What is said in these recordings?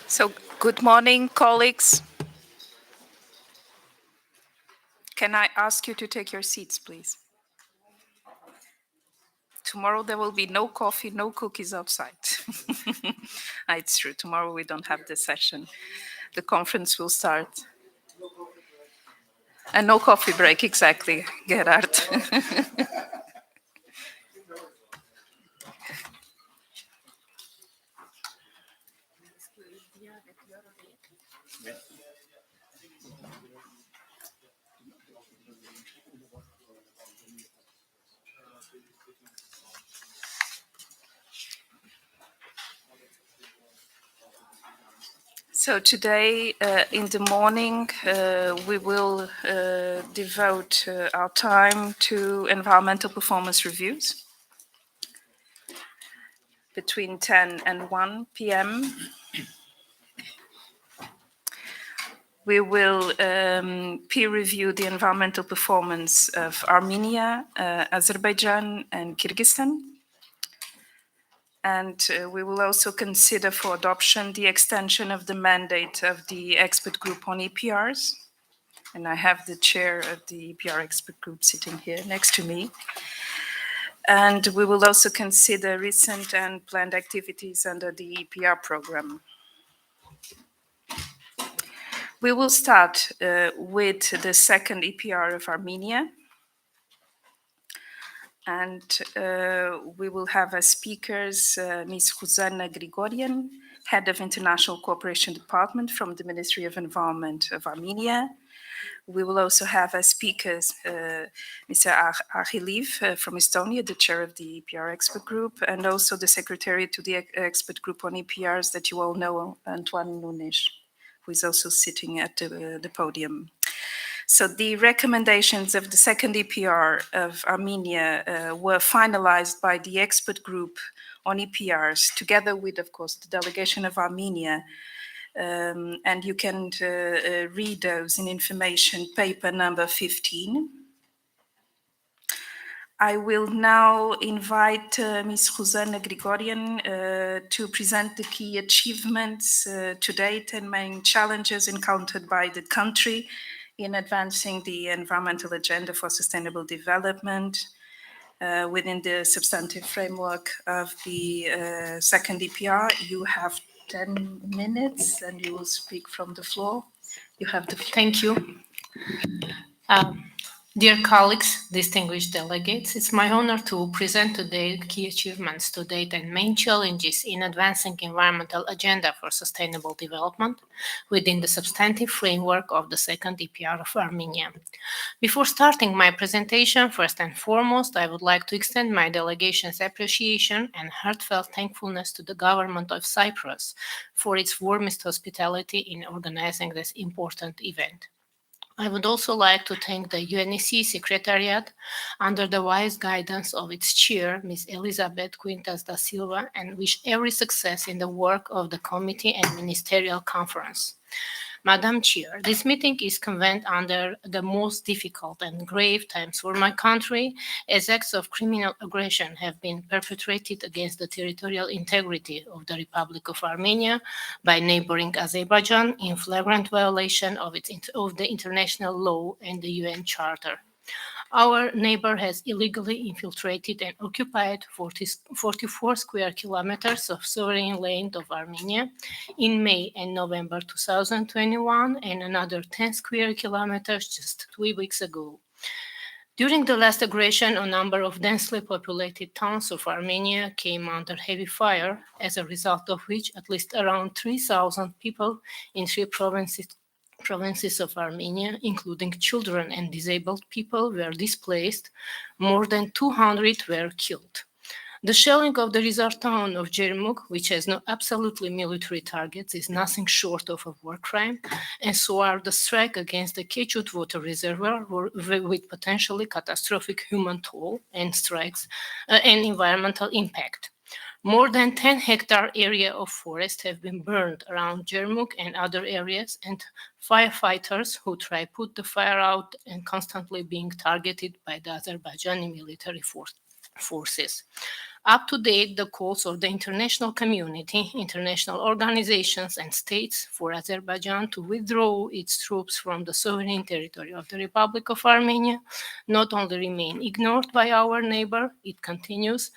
So, good morning, colleagues. Can I ask you to take your seats, please? Tomorrow there will be no coffee, no cookies outside. It's true. Tomorrow we don't have the session. The conference will start. And no coffee break, exactly, Gerard. So today, in the morning, we will devote our time to environmental performance reviews between 10 and 1 p.m. We will peer review the environmental performance of Armenia, Azerbaijan, and Kyrgyzstan. And we will also consider for adoption the extension of the mandate of the expert group on EPRs. And I have the chair of the EPR expert group sitting here next to me. And we will also consider recent and planned activities under the EPR program. We will start with the second EPR of Armenia. And we will have as speakers Ms. Zuzana Grigorian, Head of International Cooperation Department from the Ministry of Environment of Armenia. We will also have as speakers Mr. Arhiliv from Estonia, the chair of the EPR expert group, and also the secretary to the expert group on EPRs that you all know, Antoine Nunes, who is also sitting at the podium. So the recommendations of the second EPR of Armenia were finalized by the expert group on EPRs, together with, of course, the delegation of Armenia. And you can read those in information paper number 15. I will now invite Ms. Zuzana Grigorian to present the key achievements to date and main challenges encountered by the country in advancing the environmental agenda for sustainable development within the substantive framework of the second EPR. You have 10 minutes and you will speak from the floor. You have the floor. Thank you. Dear colleagues, distinguished delegates, it's my honor to present today key achievements to date and main challenges in advancing environmental agenda for sustainable development within the substantive framework of the second EPR of Armenia. Before starting my presentation, first and foremost, I would like to extend my delegation's appreciation and heartfelt thankfulness to the government of Cyprus for its warmest hospitality in organizing this important event. I would also like to thank the UNECE Secretariat under the wise guidance of its chair, Ms. Elizabeth Quintas da Silva, and wish every success in the work of the committee and ministerial conference. Madam Chair, this meeting is convened under the most difficult and grave times for my country, as acts of criminal aggression have been perpetrated against the territorial integrity of the Republic of Armenia by neighboring Azerbaijan in flagrant violation of the international law and the UN Charter. Our neighbor has illegally infiltrated and occupied 44 square kilometers of sovereign land of Armenia in May and November 2021 and another 10 square kilometers just 3 weeks ago. During the last aggression, a number of densely populated towns of Armenia came under heavy fire, as a result of which at least around 3,000 people in 3 provinces of Armenia, including children and disabled people, were displaced. More than 200 were killed. The shelling of the resort town of Jermuk, which has no absolutely military targets, is nothing short of a war crime, and so are the strike against the Kechut water reservoir with potentially catastrophic human toll and strikes and environmental impact. More than 10-hectare area of forest have been burned around Jermuk and other areas, and firefighters who try put the fire out and constantly being targeted by the Azerbaijani military forces. Up to date, the calls of the international community, international organizations, and states for Azerbaijan to withdraw its troops from the sovereign territory of the Republic of Armenia not only remain ignored by our neighbor, it continues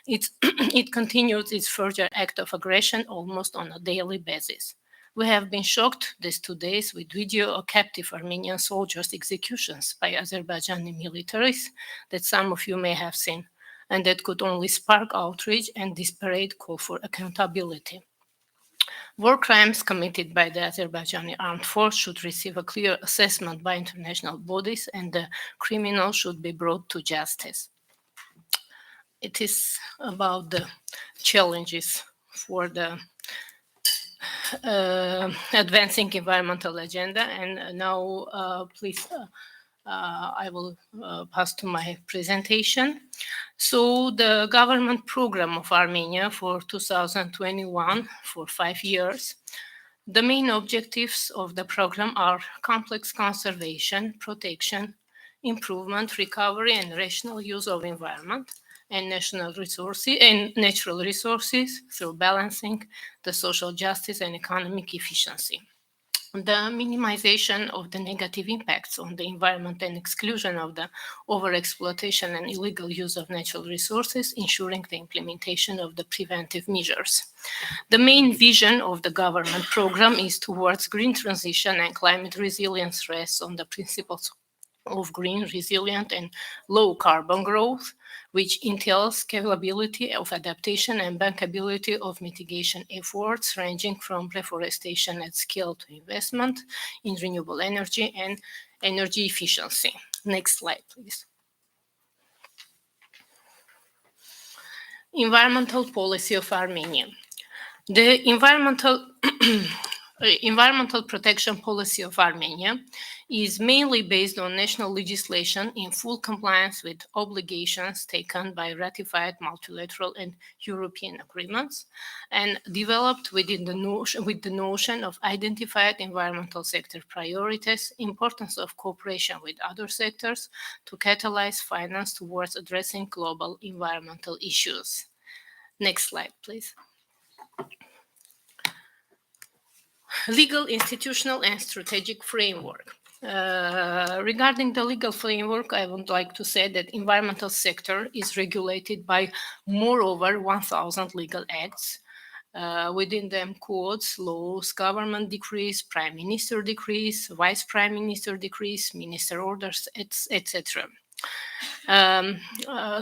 its further act of aggression almost on a daily basis. We have been shocked these 2 days with video of captive Armenian soldiers' executions by Azerbaijani militaries that some of you may have seen, and that could only spark outrage and desperate call for accountability. War crimes committed by the Azerbaijani armed force should receive a clear assessment by international bodies, and the criminals should be brought to justice. It is about the challenges for the advancing environmental agenda. And now, please, I will pass to my presentation. So the government program of Armenia for 2021 for 5 years. The main objectives of the program are complex conservation, protection, improvement, recovery, and rational use of environment and national resources and natural resources through balancing the social justice and economic efficiency. The minimization of the negative impacts on the environment and exclusion of the overexploitation and illegal use of natural resources, ensuring the implementation of the preventive measures. The main vision of the government program is towards green transition and climate resilience rests on the principles of green, resilient, and low carbon growth, which entails scalability of adaptation and bankability of mitigation efforts, ranging from reforestation at scale to investment in renewable energy and energy efficiency. Next slide, please. Environmental policy of Armenia. The environmental protection policy of Armenia is mainly based on national legislation in full compliance with obligations taken by ratified multilateral and European agreements, and developed with the notion of identified environmental sector priorities, importance of cooperation with other sectors to catalyze finance towards addressing global environmental issues. Next slide, please. Legal, institutional, and strategic framework. Regarding the legal framework, I would like to say that environmental sector is regulated by moreover 1,000 legal acts. Within them, codes, laws, government decrees, prime minister decrees, vice prime minister decrees, minister orders, etc.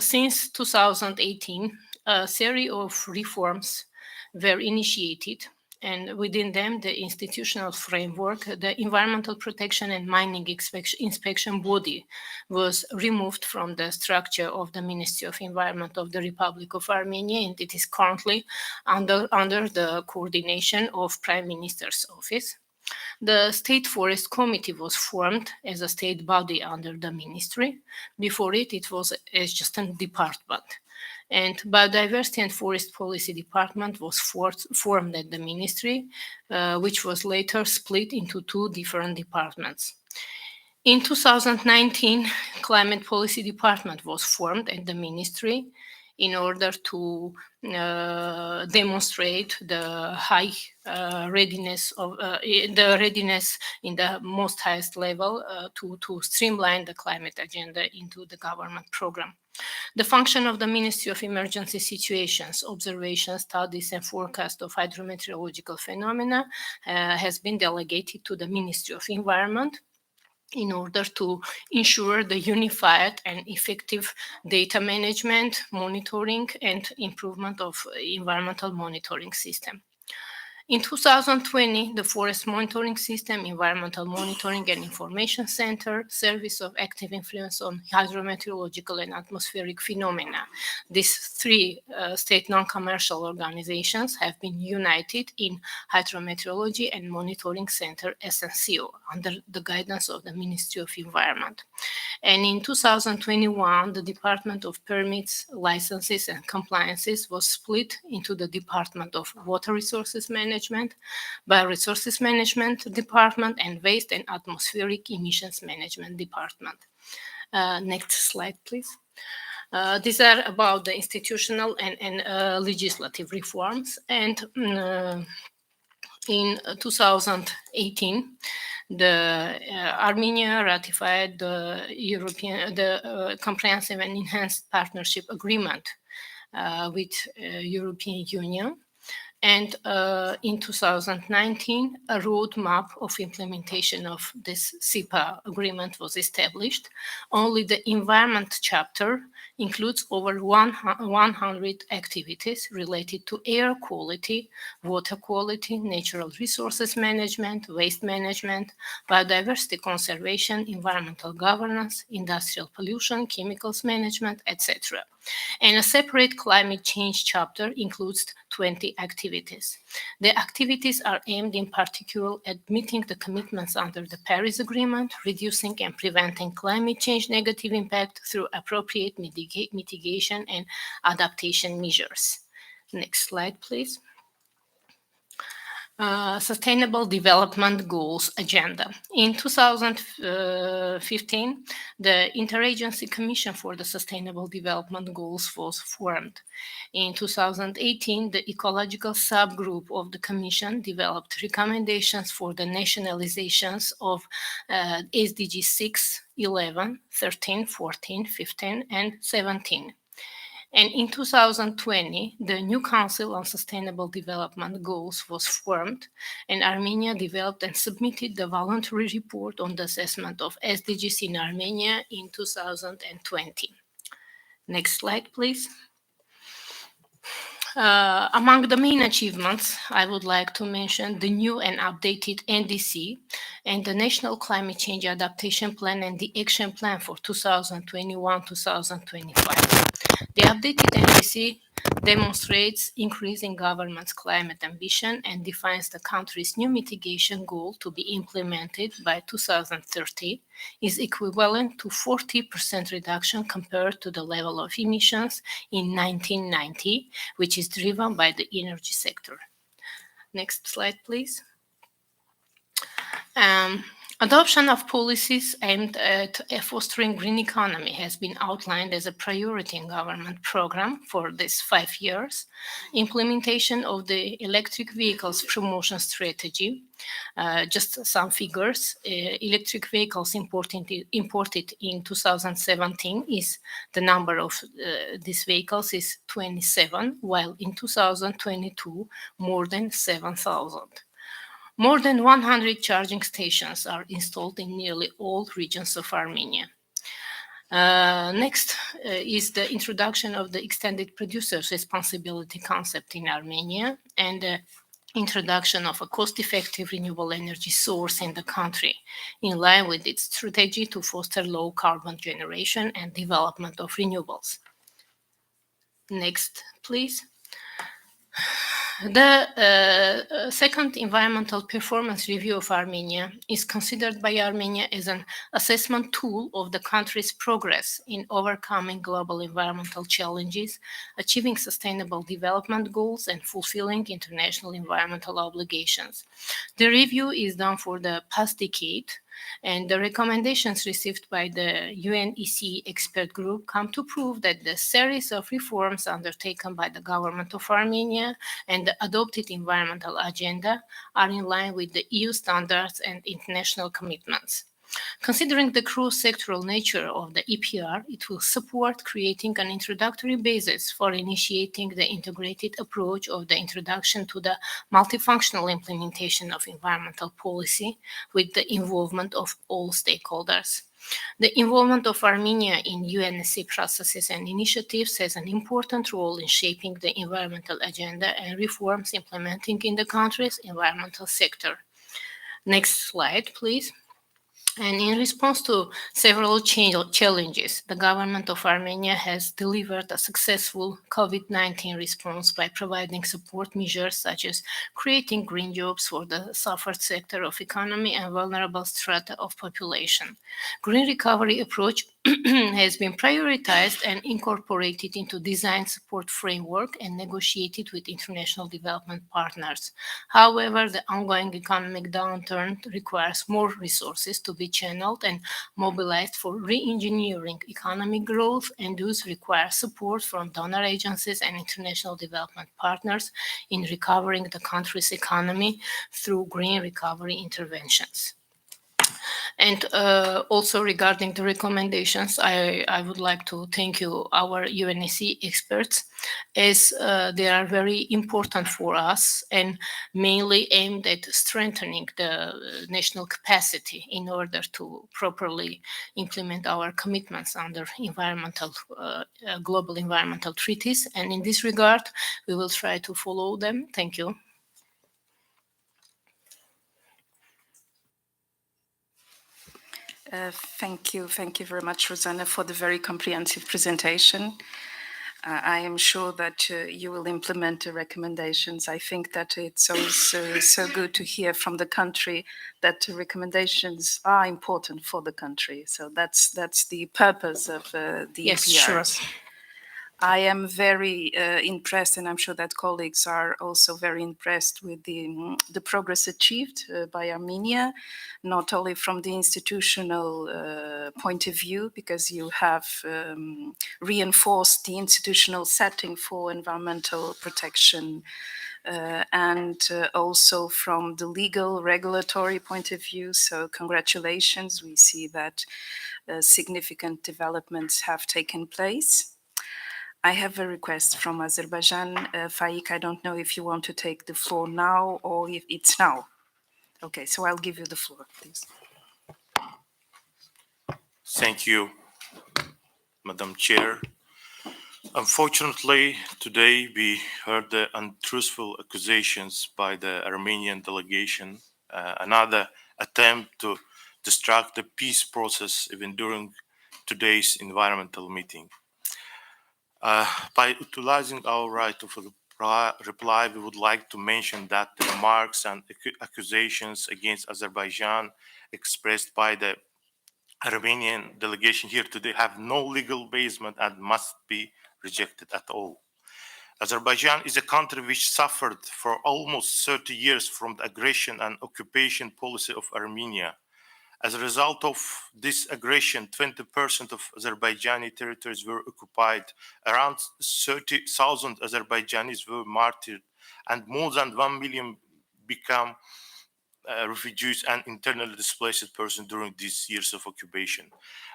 Since 2018, a series of reforms were initiated, and within them, the institutional framework, the environmental protection and mining inspection body was removed from the structure of the Ministry of Environment of the Republic of Armenia, and it is currently under the coordination of Prime Minister's office. The State Forest Committee was formed as a state body under the ministry. Before it was as just a department. And Biodiversity and Forest Policy Department was formed at the ministry, which was later split into 2 different departments. In 2019, Climate Policy Department was formed at the ministry in order to demonstrate the high readiness in the most highest level to streamline the climate agenda into the government program. The function of the Ministry of Emergency Situations, Observation, Studies, and Forecast of Hydrometeorological Phenomena has been delegated to the Ministry of Environment in order to ensure the unified and effective data management, monitoring, and improvement of environmental monitoring system. In 2020, the Forest Monitoring System, Environmental Monitoring and Information Center, Service of Active Influence on Hydrometeorological and Atmospheric Phenomena. These 3 state non-commercial organizations have been united in Hydrometeorology and Monitoring Center, SNCO, under the guidance of the Ministry of Environment. And in 2021, the Department of Permits, Licenses, and Compliances was split into the Department of Water Resources Management, Bioresources Management Department, and Waste and Atmospheric Emissions Management Department. Next slide, please. These are about the institutional and legislative reforms. And in 2018, the Armenia ratified the Comprehensive and Enhanced Partnership Agreement with European Union. And in 2019, a roadmap of implementation of this CEPA agreement was established. Only the environment chapter includes over 100 activities related to air quality, water quality, natural resources management, waste management, biodiversity conservation, environmental governance, industrial pollution, chemicals management, etc. And a separate climate change chapter includes 20 activities. The activities are aimed in particular at meeting the commitments under the Paris Agreement, reducing and preventing climate change negative impact through appropriate mitigation and adaptation measures. Next slide, please. Sustainable Development Goals Agenda. In 2015, the Interagency Commission for the Sustainable Development Goals was formed. In 2018, the Ecological Subgroup of the Commission developed recommendations for the nationalizations of SDG 6, 11, 13, 14, 15, and 17. And in 2020, the new Council on Sustainable Development Goals was formed, and Armenia developed and submitted the voluntary report on the assessment of SDGs in Armenia in 2020. Next slide, please. Among the main achievements, I would like to mention the new and updated NDC and the National Climate Change Adaptation Plan and the Action Plan for 2021-2025. The updated NDC demonstrates increasing government's climate ambition and defines the country's new mitigation goal to be implemented by 2030 is equivalent to 40% reduction compared to the level of emissions in 1990, which is driven by the energy sector. Next slide, please. Adoption of policies aimed at fostering green economy has been outlined as a priority in government program for these 5 years. Implementation of the electric vehicles promotion strategy. Just some figures. Electric vehicles imported in 2017 is the number of these vehicles is 27, while in 2022 more than 7,000. More than 100 charging stations are installed in nearly all regions of Armenia. Next is the introduction of the extended producer's responsibility concept in Armenia and the introduction of a cost-effective renewable energy source in the country, in line with its strategy to foster low carbon generation and development of renewables. Next, please. The second environmental performance review of Armenia is considered by Armenia as an assessment tool of the country's progress in overcoming global environmental challenges, achieving sustainable development goals, and fulfilling international environmental obligations. The review is done for the past decade, and the recommendations received by the UNECE expert group come to prove that the series of reforms undertaken by the government of Armenia and the adopted environmental agenda are in line with the EU standards and international commitments. Considering the cross-sectoral nature of the EPR, it will support creating an introductory basis for initiating the integrated approach of the introduction to the multifunctional implementation of environmental policy with the involvement of all stakeholders. The involvement of Armenia in UNECE processes and initiatives has an important role in shaping the environmental agenda and reforms implementing in the country's environmental sector. Next slide, please. And in response to several challenges, the government of Armenia has delivered a successful COVID-19 response by providing support measures such as creating green jobs for the suffered sector of economy and vulnerable strata of population. Green recovery approach has been prioritized and incorporated into design support framework and negotiated with international development partners. However, the ongoing economic downturn requires more resources to be channeled and mobilized for re-engineering economic growth, and those require support from donor agencies and international development partners in recovering the country's economy through green recovery interventions. And also regarding the recommendations, I would like to thank you, our UNECE experts, as they are very important for us and mainly aimed at strengthening the national capacity in order to properly implement our commitments under global environmental treaties. And in this regard, we will try to follow them. Thank you. Thank you. Thank you very much, Rosanna, for the very comprehensive presentation. I am sure that you will implement the recommendations. I think that it's always so good to hear from the country that the recommendations are important for the country. So that's the purpose of the Yes, EPRs. sure. I am very impressed, and I'm sure that colleagues are also very impressed with the progress achieved by Armenia, not only from the institutional point of view, because you have reinforced the institutional setting for environmental protection, and also from the legal regulatory point of view. So congratulations. We see that significant developments have taken place. I have a request from Azerbaijan. Faik, I don't know if you want to take the floor now or if it's now. Okay, so I'll give you the floor, please. Thank you, Madam Chair. Unfortunately, today we heard the untruthful accusations by the Armenian delegation, another attempt to distract the peace process even during today's environmental meeting. By utilizing our right of reply, we would like to mention that the remarks and accusations against Azerbaijan expressed by the Armenian delegation here today have no legal basement and must be rejected at all. Azerbaijan is a country which suffered for almost 30 years from the aggression and occupation policy of Armenia. As a result of this aggression, 20% of Azerbaijani territories were occupied, around 30,000 Azerbaijanis were martyred, and more than 1 million became refugees and internally displaced persons during these years of occupation.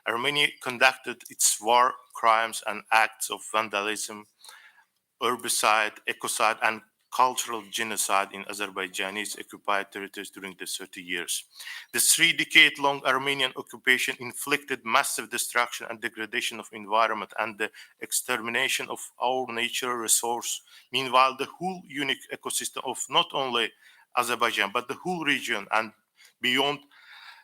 Armenia conducted its war crimes and acts of vandalism, herbicide, ecocide, and cultural genocide in Azerbaijani's occupied territories during the 30 years. The 3-decade-long Armenian occupation inflicted massive destruction and degradation of environment and the extermination of our natural resource. Meanwhile, the whole unique ecosystem of not only Azerbaijan, but the whole region and beyond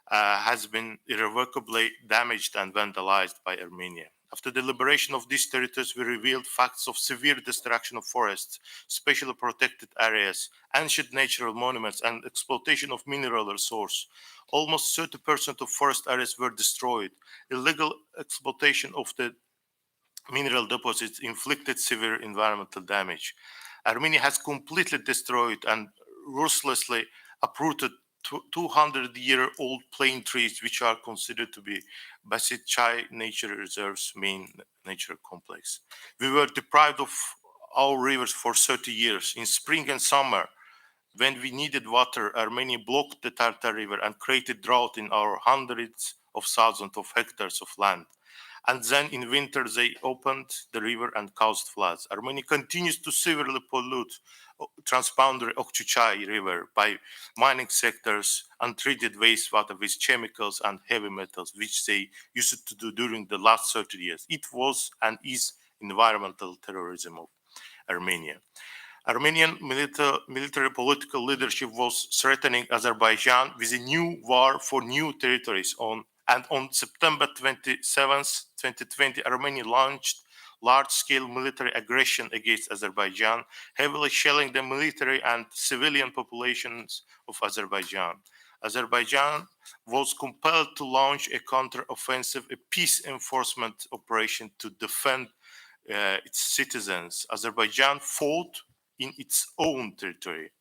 has been irrevocably damaged and vandalized by Armenia. After the liberation of these territories, we revealed facts of severe destruction of forests, specially protected areas, ancient natural monuments, and exploitation of mineral resource. Almost 30% of forest areas were destroyed. Illegal exploitation of the mineral deposits inflicted severe environmental damage. Armenia has completely destroyed and ruthlessly uprooted 200-year-old plane trees, which are considered to be Basit Chai Nature Reserve's main nature complex. We were deprived of our rivers for 30 years. In spring and summer, when we needed water, Armenia blocked the Tartar River and created drought in our hundreds of thousands of hectares of land. And then in winter, they opened the river and caused floods. Armenia continues to severely pollute transboundary Okchuchai River by mining sectors, untreated wastewater with chemicals and heavy metals, which they used to do during the last 30 years. It was and is environmental terrorism of Armenia. Armenian military political leadership was threatening Azerbaijan with a new war for new territories and on September 27, 2020, Armenia launched large-scale military aggression against Azerbaijan, heavily shelling the military and civilian populations of Azerbaijan. Azerbaijan was compelled to launch a counter-offensive, a peace enforcement operation to defend its citizens. Azerbaijan fought in its own territory.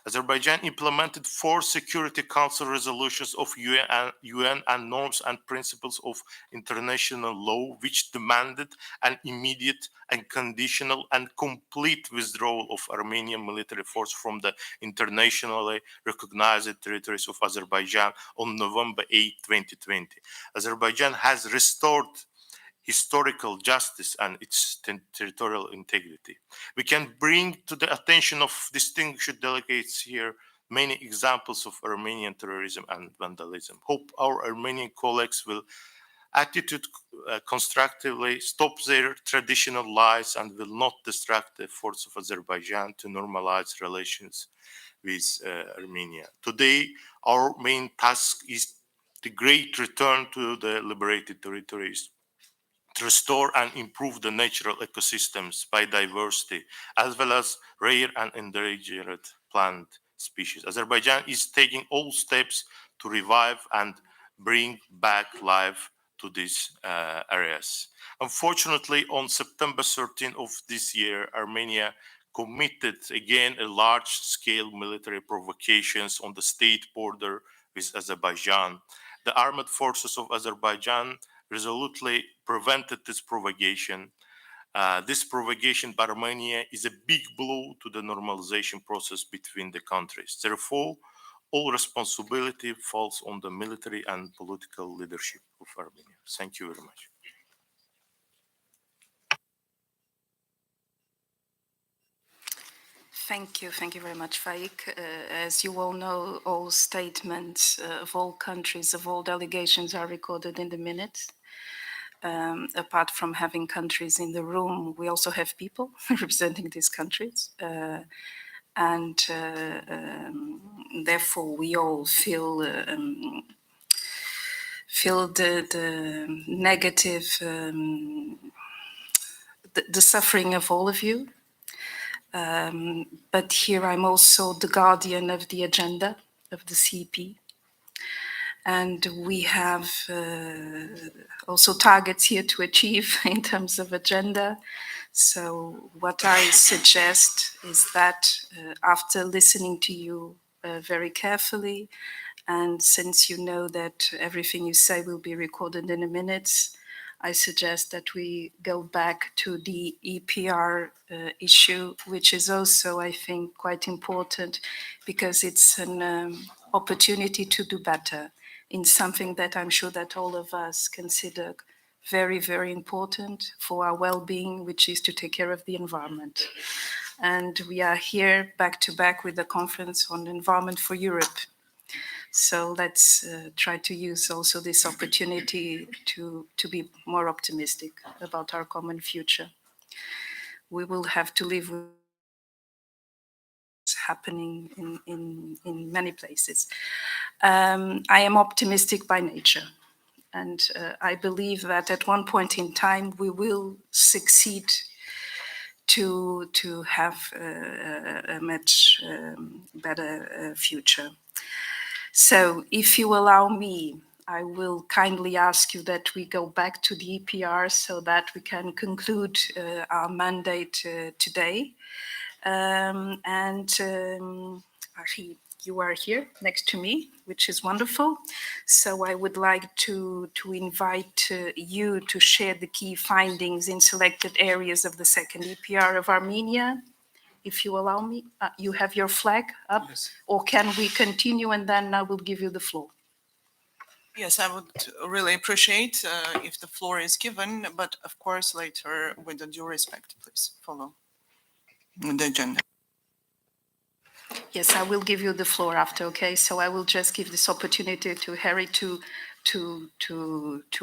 Azerbaijan implemented 4 Security Council resolutions of UN and norms and principles of international law, which demanded an immediate, unconditional, and complete withdrawal of Armenian military force from the internationally recognized territories of Azerbaijan on November 8, 2020. Azerbaijan has restored historical justice and its territorial integrity. We can bring to the attention of distinguished delegates here many examples of Armenian terrorism and vandalism. Hope our Armenian colleagues will attitude constructively stop their traditional lies and will not distract the efforts of Azerbaijan to normalize relations with Armenia. Today, our main task is the great return to the liberated territories, to restore and improve the natural ecosystems, biodiversity, as well as rare and endangered plant species. Azerbaijan is taking all steps to revive and bring back life to these areas. Unfortunately, on September 13 of this year, Armenia committed again a large-scale military provocations on the state border with Azerbaijan. The armed forces of Azerbaijan resolutely prevented this provocation. This provocation by Armenia is a big blow to the normalization process between the countries. Therefore, all responsibility falls on the military and political leadership of Armenia. Thank you very much. Thank you. Thank you very much, Faik. As you all know, all statements of all countries, of all delegations are recorded in the minutes. Apart from having countries in the room, we also have people representing these countries. Therefore, we all feel the negative, the suffering of all of you. But here I'm also the guardian of the agenda of the CEP. And we have also targets here to achieve in terms of agenda. So what I suggest is that after listening to you very carefully, and since you know that everything you say will be recorded in the minutes, I suggest that we go back to the EPR issue, which is also, I think, quite important because it's an opportunity to do better in something that I'm sure that all of us consider very, very important for our well-being, which is to take care of the environment. And we are here back to back with the Conference on Environment for Europe. So let's try to use also this opportunity to be more optimistic about our common future. We will have to live with what's happening in many places. I am optimistic by nature. And I believe that at one point in time, we will succeed to have a much better future. So if you allow me, I will kindly ask you that we go back to the EPR so that we can conclude our mandate today. Actually, you are here next to me, which is wonderful. So I would like to invite you to share the key findings in selected areas of the second EPR of Armenia. If you allow me, you have your flag up? Yes. Or can we continue and then I will give you the floor? Yes, I would really appreciate if the floor is given, but of course later, with the due respect, please follow the agenda. Yes, I will give you the floor after, okay? So I will just give this opportunity to Harry to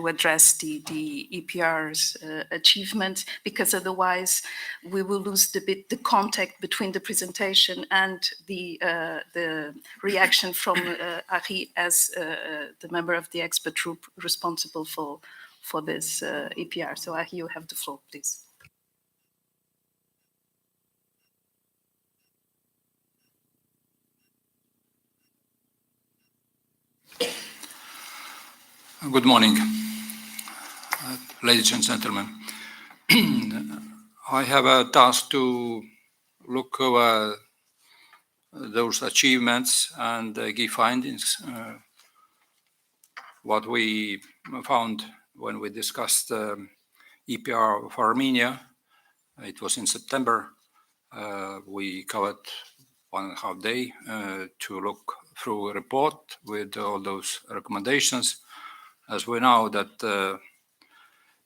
address the EPR's achievements, because otherwise we will lose the contact between the presentation and the reaction from Ari as the member of the expert group responsible for this EPR. So Ari, you have the floor, please. Good morning, ladies and gentlemen. I have a task to look over those achievements and key findings, what we found when we discussed EPR of Armenia. It was in September. We covered 1.5 days to look through a report with all those recommendations. As we know that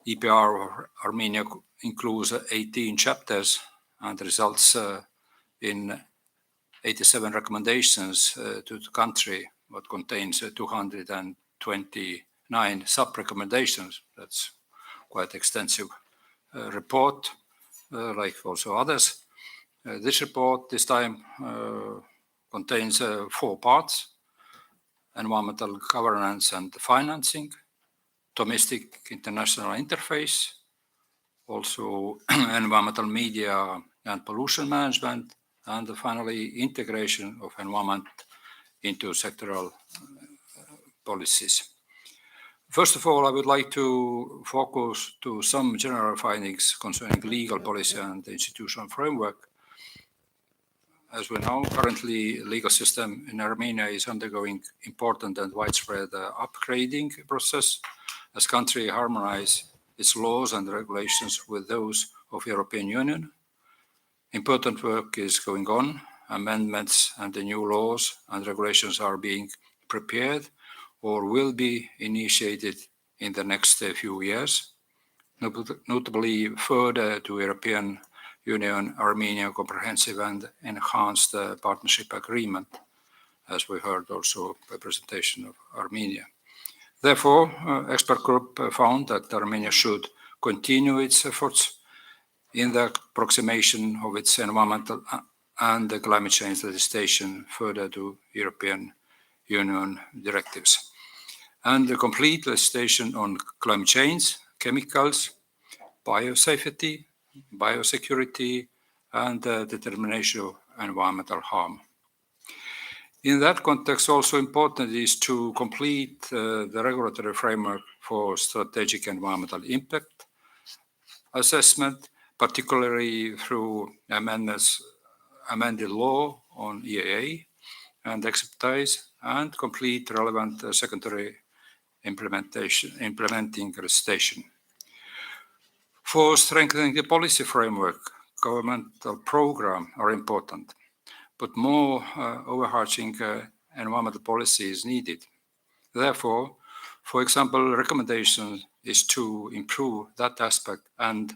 EPR of Armenia includes 18 chapters and results in 87 recommendations to the country, what contains 229 sub-recommendations. That's quite extensive report, like also others. This report this time contains 4 parts: environmental governance and financing, domestic international interface, also environmental media and pollution management, and finally integration of environment into sectoral policies. First of all, I would like to focus to some general findings concerning legal policy and institutional framework. As we know, currently legal system in Armenia is undergoing important and widespread upgrading process as country harmonize its laws and regulations with those of European Union. Important work is going on. Amendments and the new laws and regulations are being prepared or will be initiated in the next few years, notably further to European Union Armenia Comprehensive and Enhanced Partnership Agreement, as we heard also by presentation of Armenia. Therefore, expert group found that Armenia should continue its efforts in the approximation of its environmental and climate change legislation further to European Union directives, and the complete legislation on climate change, chemicals, biosafety, biosecurity, and determination of environmental harm. In that context, also important is to complete the regulatory framework for strategic environmental impact assessment, particularly through amended law on EAA and expertise, and complete relevant secondary implementing legislation. For strengthening the policy framework, governmental programs are important, but more overarching environmental policy is needed. Therefore, for example, recommendation is to improve that aspect and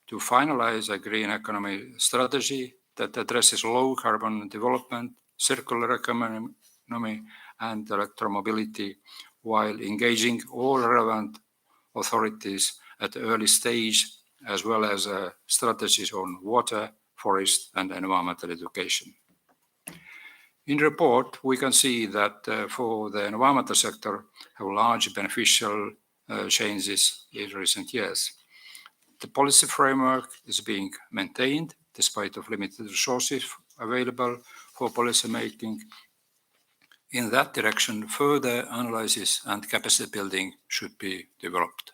to finalize a green economy strategy that addresses low carbon development, circular economy, and electromobility, while engaging all relevant authorities at the early stage, as well as strategies on water, forest, and environmental education. In the report, we can see that for the environmental sector, have large beneficial changes in recent years. The policy framework is being maintained despite of limited resources available for policy making. In that direction, further analysis and capacity building should be developed.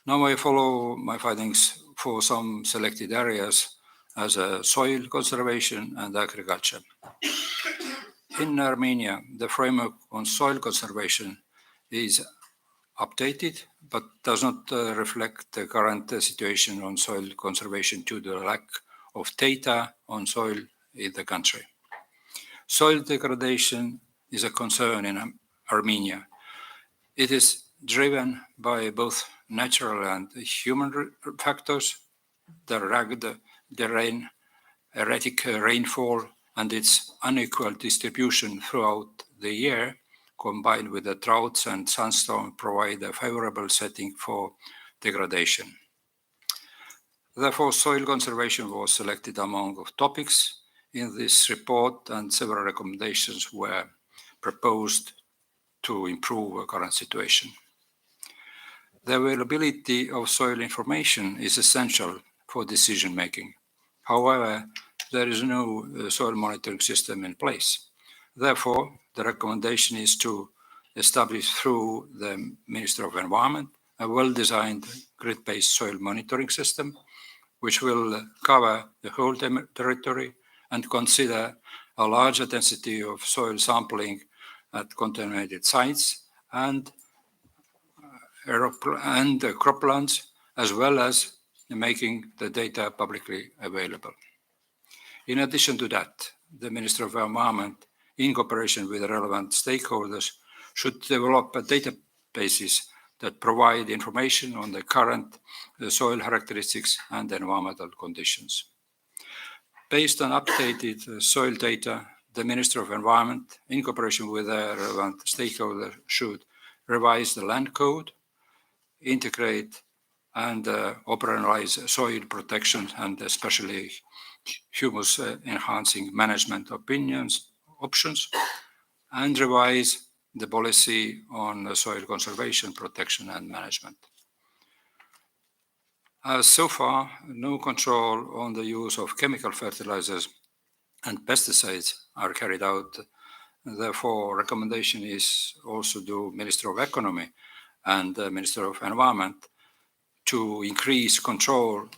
Now I follow my findings for some selected areas as soil conservation and agriculture. In Armenia, the framework on soil conservation is updated, but does not reflect the current situation on soil conservation due to the lack of data on soil in the country. Soil degradation is a concern in Armenia. It is driven by both natural and human factors, the rugged terrain, erratic rainfall, and its unequal distribution throughout the year, combined with the droughts and sandstorm, provide a favorable setting for degradation. Therefore, soil conservation was selected among topics in this report, and several recommendations were proposed to improve the current situation. The availability of soil information is essential for decision making. However, there is no soil monitoring system in place. Therefore, the recommendation is to established through the Ministry of Environment a well-designed grid-based soil monitoring system, which will cover the whole territory and consider a larger density of soil sampling at contaminated sites and croplands, as well as making the data publicly available. In addition to that, the Ministry of Environment, in cooperation with relevant stakeholders, should develop databases that provide information on the current soil characteristics and environmental conditions. Based on updated soil data, the Ministry of Environment, in cooperation with the relevant stakeholders, should revise the land code, integrate and operationalize soil protection and especially humus enhancing management options, and revise the policy on soil conservation, protection and management. As so far, no control on the use of chemical fertilizers and pesticides are carried out. Therefore, recommendation is also to Minister of Economy and Minister of Environment to increase control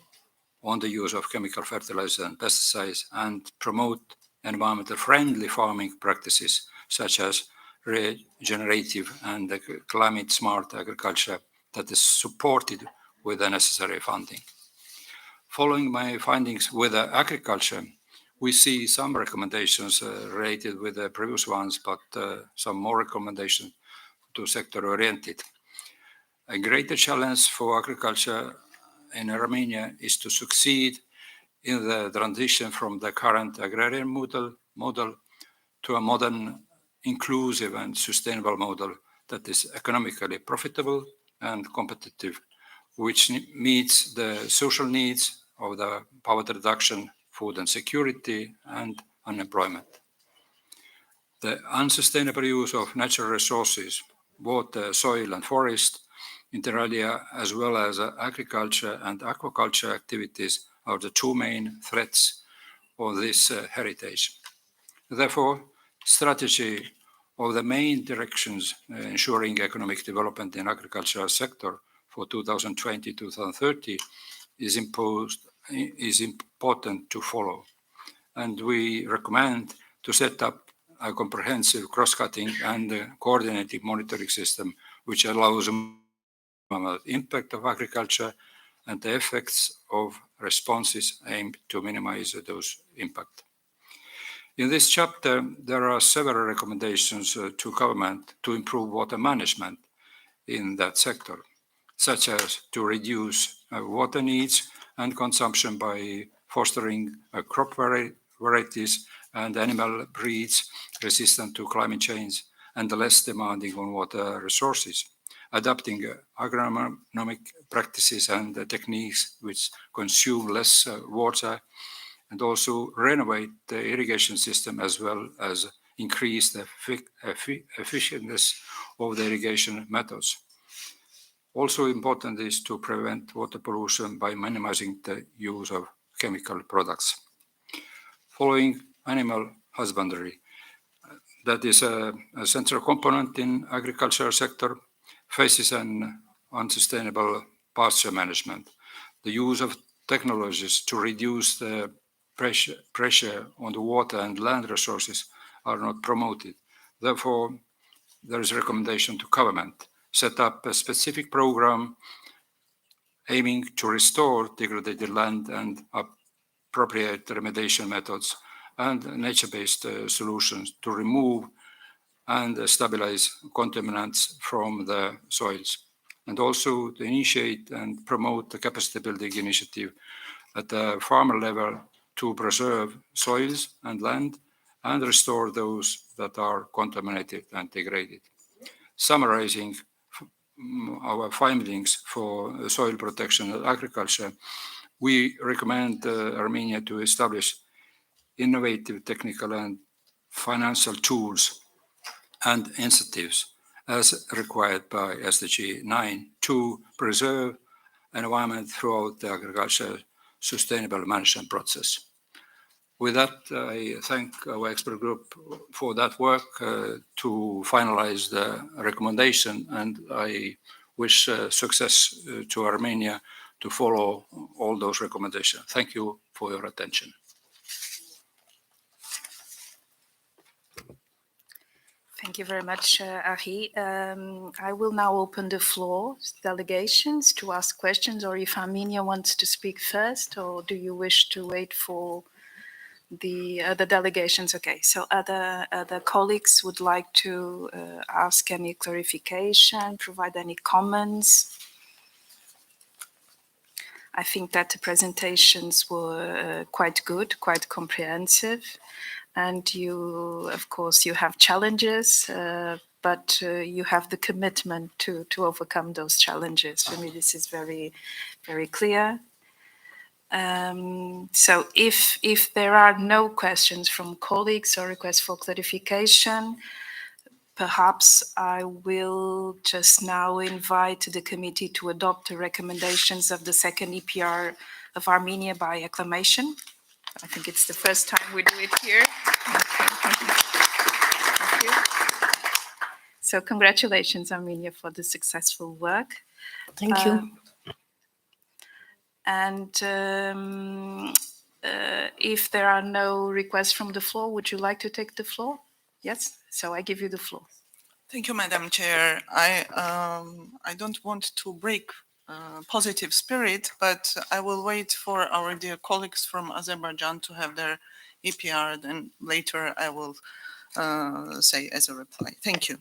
on the use of chemical fertilizers and pesticides and promote environmental friendly farming practices such as regenerative and climate smart agriculture that is supported with the necessary funding. Following my findings with agriculture, we see some recommendations related with the previous ones, but some more recommendations to sector-oriented. A greater challenge for agriculture in Armenia is to succeed in the transition from the current agrarian model to a modern, inclusive and sustainable model that is economically profitable and competitive, which meets the social needs of the poverty reduction, food and security, and unemployment. The unsustainable use of natural resources, water, soil and forest, inter alia, as well as agriculture and aquaculture activities are the two main threats of this heritage. Therefore, strategy of the main directions ensuring economic development in agricultural sector for 2020-2030 is important to follow. And we recommend to set up a comprehensive cross-cutting and coordinated monitoring system which allows the impact of agriculture and the effects of responses aimed to minimize those impacts. In this chapter, there are several recommendations to government to improve water management in that sector, such as to reduce water needs and consumption by fostering crop varieties and animal breeds resistant to climate change and less demanding on water resources, adapting agronomic practices and techniques which consume less water, and also renovate the irrigation system as well as increase the efficiency of the irrigation methods. Also important is to prevent water pollution by minimizing the use of chemical products. Following animal husbandry, that is a central component in agricultural sector, faces an unsustainable pasture management. The use of technologies to reduce the pressure on the water and land resources are not promoted. Therefore, there is a recommendation to government set up a specific program aiming to restore degraded land and appropriate remediation methods and nature-based solutions to remove and stabilize contaminants from the soils, and also to initiate and promote the capacity building initiative at the farmer level to preserve soils and land and restore those that are contaminated and degraded. Summarizing our findings for soil protection and agriculture, we recommend Armenia to establish innovative technical and financial tools and incentives as required by SDG 9 to preserve environment throughout the agriculture sustainable management process. With that, I thank our expert group for that work to finalize the recommendation, and I wish success to Armenia to follow all those recommendations. Thank you for your attention. Thank you very much, Ahi. I will now open the floor to delegations to ask questions, or if Armenia wants to speak first, or do you wish to wait for the other delegations? Okay, so other colleagues would like to ask any clarification, provide any comments. I think that the presentations were quite good, quite comprehensive. And you, of course, you have challenges, but you have the commitment to overcome those challenges. For me, this is very, very clear. So if there are no questions from colleagues or requests for clarification, perhaps I will just now invite the committee to adopt the recommendations of the second EPR of Armenia by acclamation. I think it's the first time we do it here. Thank you. So congratulations, Armenia, for the successful work. Thank you. And if there are no requests from the floor, would you like to take the floor? Yes, so I give you the floor. Thank you, Madam Chair. I don't want to break positive spirit, but I will wait for our dear colleagues from Azerbaijan to have their EPR, then later I will say as a reply. Thank you.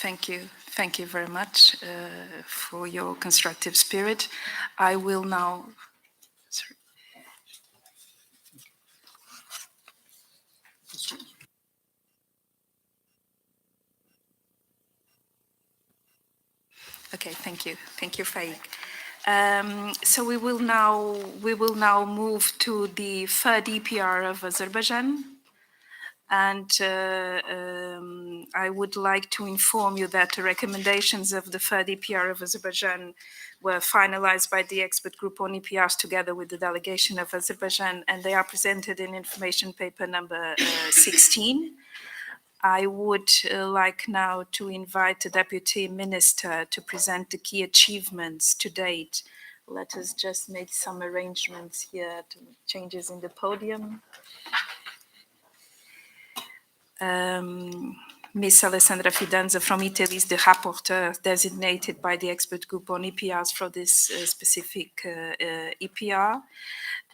Thank you. Thank you very much for your constructive spirit. I will now... Sorry. Okay, thank you. Thank you, Faik. So we will now move to the third EPR of Azerbaijan. And I would like to inform you that the recommendations of the third EPR of Azerbaijan were finalized by the expert group on EPRs together with the delegation of Azerbaijan, and they are presented in information paper number 16. I would like now to invite the Deputy Minister to present the key achievements to date. Let us just make some arrangements here, to changes in the podium. Ms. Alessandra Fidanza from Italy is the rapporteur designated by the expert group on EPRs for this specific EPR.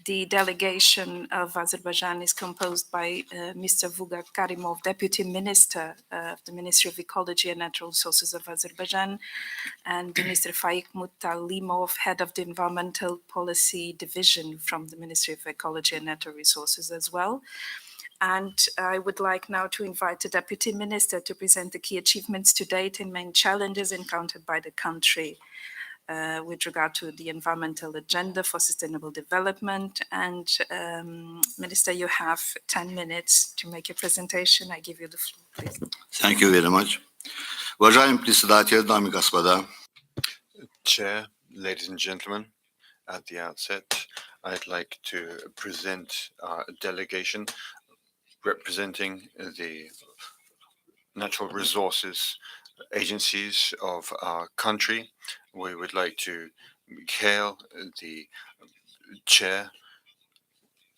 The delegation of Azerbaijan is composed by Mr. Vugar Karimov, Deputy Minister of the Ministry of Ecology and Natural Resources of Azerbaijan, and Mr. Faik Mutalimov, Head of the Environmental Policy Division from the Ministry of Ecology and Natural Resources as well. And I would like now to invite the Deputy Minister to present the key achievements to date and main challenges encountered by the country with regard to the environmental agenda for sustainable development. And Minister, you have 10 minutes to make your presentation. I give you the floor, please. Thank you very much. Chair, ladies and gentlemen, at the outset, I'd like to present our delegation representing the natural resources agencies of our country. We would like to hail the chair,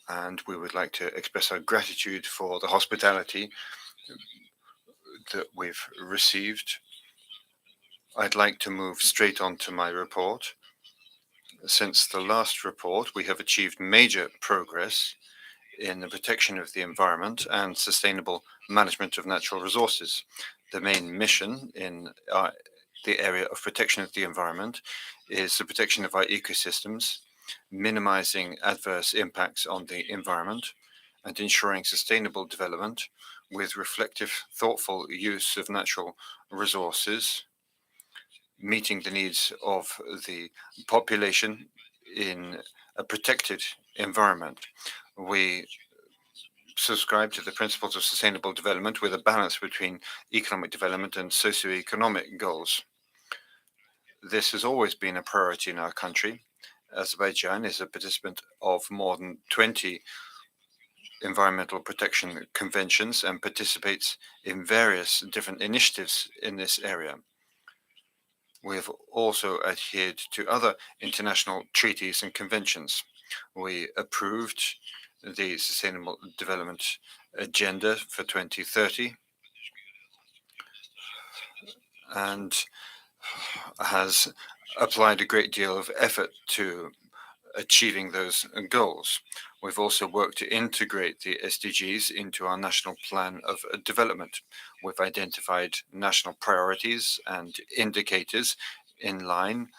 and we would like to express our gratitude for the hospitality that we've received. I'd like to move straight on to my report. Since the last report, we have achieved major progress in the protection of the environment and sustainable management of natural resources. The main mission in the area of protection of the environment is the protection of our ecosystems, minimizing adverse impacts on the environment, and ensuring sustainable development with reflective, thoughtful use of natural resources, meeting the needs of the population in a protected environment. We subscribe to the principles of sustainable development with a balance between economic development and socioeconomic goals. This has always been a priority in our country, Azerbaijan is a participant of more than 20 environmental protection conventions and participates in various different initiatives in this area. We have also adhered to other international treaties and conventions. We approved the Sustainable Development Agenda for 2030 and has applied a great deal of effort to achieving those goals. We've also worked to integrate the SDGs into our national plan of development. We've identified national priorities and indicators in line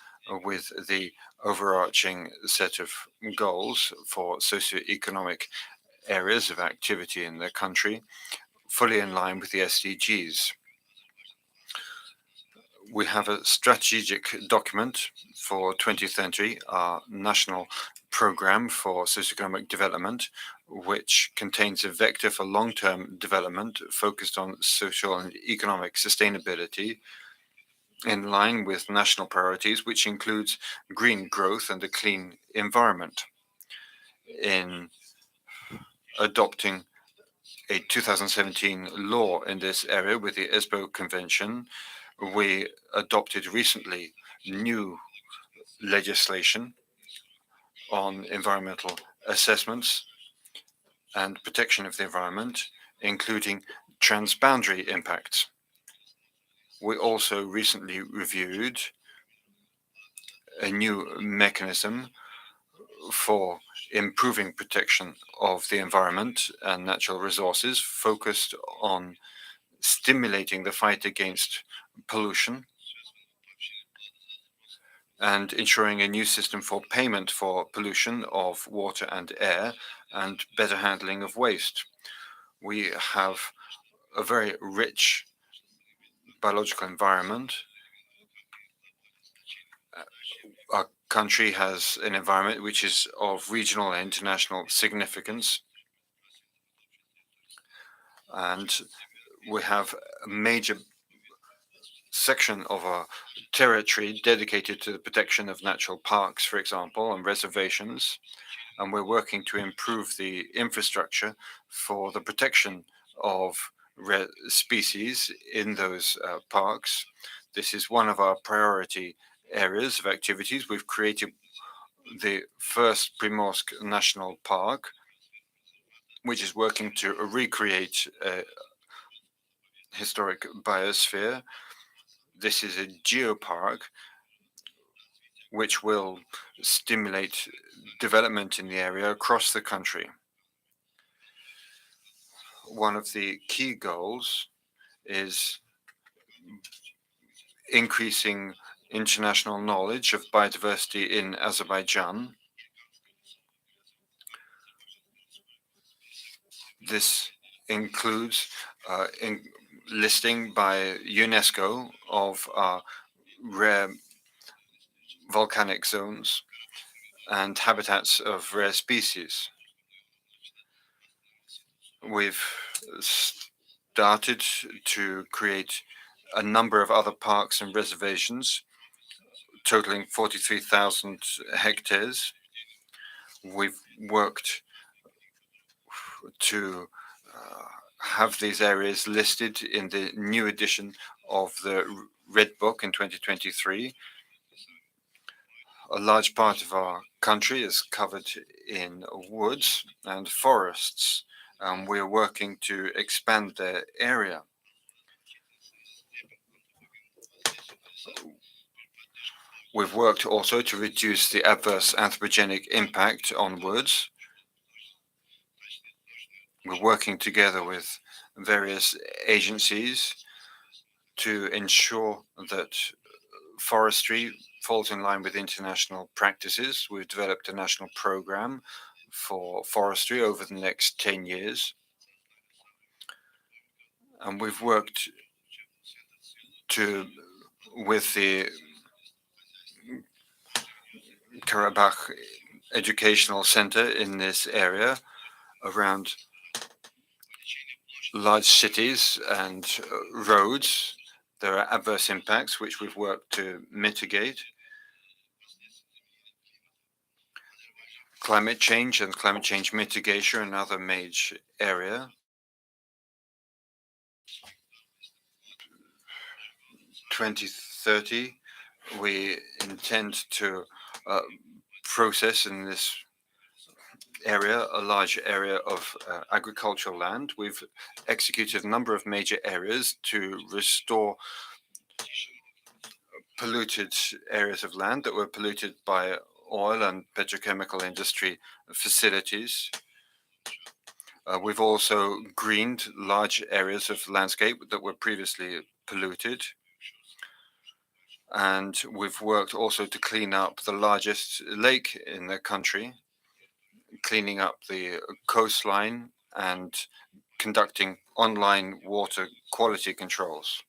with the overarching set of goals for socioeconomic areas of activity in the country, fully in line with the SDGs. We have a strategic document for 2030, our national program for socioeconomic development, which contains a vector for long-term development focused on social and economic sustainability in line with national priorities, which includes green growth and a clean environment. In adopting a 2017 law in this area with the Espoo Convention, we adopted recently new legislation on environmental assessments and protection of the environment, including transboundary impacts. We also recently reviewed a new mechanism for improving protection of the environment and natural resources, focused on stimulating the fight against pollution and ensuring a new system for payment for pollution of water and air and better handling of waste. We have a very rich biological environment. Our country has an environment which is of regional and international significance. And we have a major section of our territory dedicated to the protection of natural parks, for example, and reservations. And we're working to improve the infrastructure for the protection of rare species in those parks. This is one of our priority areas of activities. We've created the first Primorsk National Park, which is working to recreate a historic biosphere. This is a geopark which will stimulate development in the area across the country. One of the key goals is increasing international knowledge of biodiversity in Azerbaijan. This includes listing by UNESCO of rare volcanic zones and habitats of rare species. We've started to create a number of other parks and reservations totaling 43,000 hectares. We've worked to have these areas listed in the new edition of the Red Book in 2023. A large part of our country is covered in woods and forests, and we're working to expand their area. We've worked also to reduce the adverse anthropogenic impact on woods. We're working together with various agencies to ensure that forestry falls in line with international practices. We've developed a national program for forestry over the next 10 years. And we've worked with the Karabakh Educational Center in this area around large cities and roads. There are adverse impacts which we've worked to mitigate. climate change and climate change mitigation, another major area. 2030, we intend to process in this area, a large area of agricultural land. We've executed a number of major areas to restore polluted areas of land that were polluted by oil and petrochemical industry facilities. We've also greened large areas of landscape that were previously polluted. And we've worked also to clean up the largest lake in the country, cleaning up the coastline and conducting online water quality controls.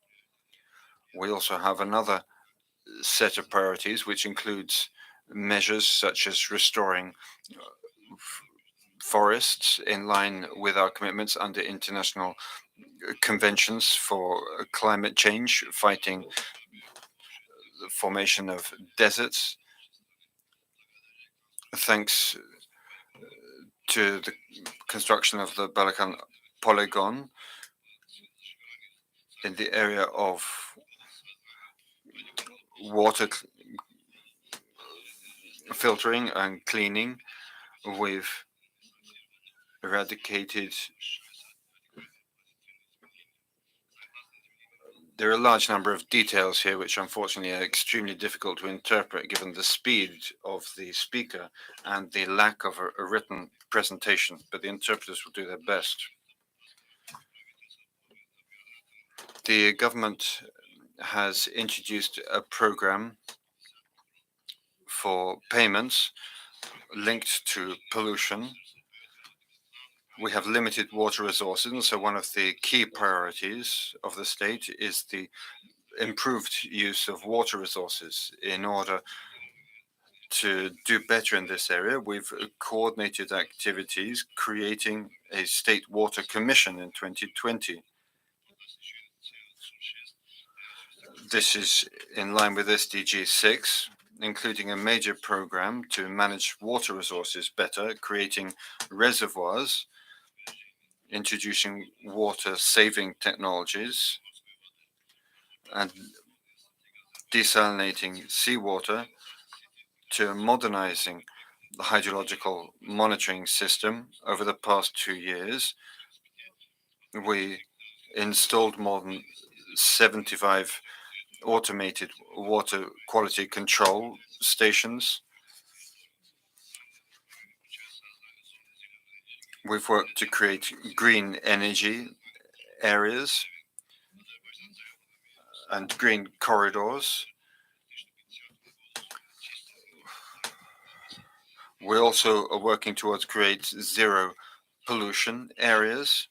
We also have another set of priorities, which includes measures such as restoring forests in line with our commitments under international conventions for climate change, fighting the formation of deserts. Thanks to the construction of the Balakan polygon in the area of water filtering and cleaning, we've eradicated. There are a large number of details here which unfortunately are extremely difficult to interpret given the speed of the speaker and the lack of a written presentation, but the interpreters will do their best. The government has introduced a program for payments linked to pollution. We have limited water resources, and so one of the key priorities of the state is the improved use of water resources. In order to do better in this area, we've coordinated activities, creating a state water commission in 2020. This is in line with SDG 6, including a major program to manage water resources better, creating reservoirs, introducing water-saving technologies, and desalinating seawater, to modernizing the hydrological monitoring system. Over the past 2 years, we installed more than 75 automated water quality control stations. We've worked to create green energy areas and green corridors. We also are working towards create zero pollution areas.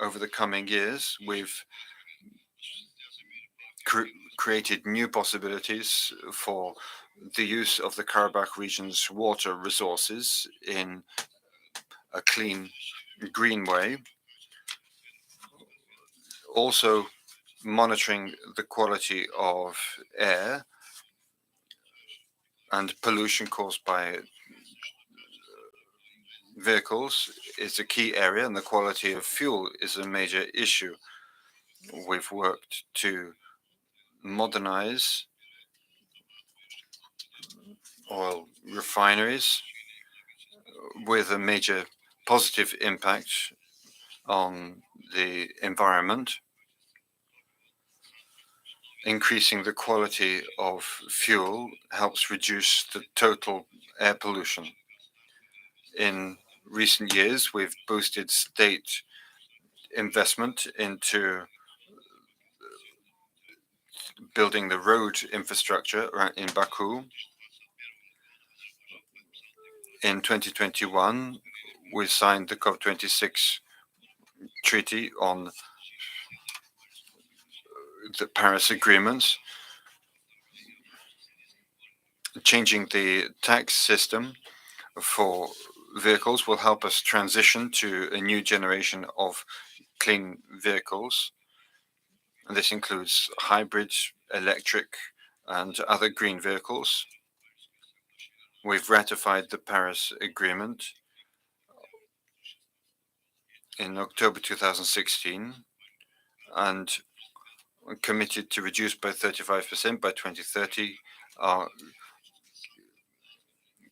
Over the coming years, we've created new possibilities for the use of the Karabakh region's water resources in a clean, green way. Also monitoring the quality of air and pollution caused by vehicles is a key area, and the quality of fuel is a major issue. We've worked to modernize oil refineries with a major positive impact on the environment. Increasing the quality of fuel helps reduce the total air pollution. In recent years, we've boosted state investment into building the road infrastructure in Baku. In 2021, we signed the COP26 treaty on the Paris agreements. Changing the tax system for vehicles will help us transition to a new generation of clean vehicles. And this includes hybrid, electric, and other green vehicles. We've ratified the Paris Agreement in October 2016 and committed to reduce by 35% by 2030 our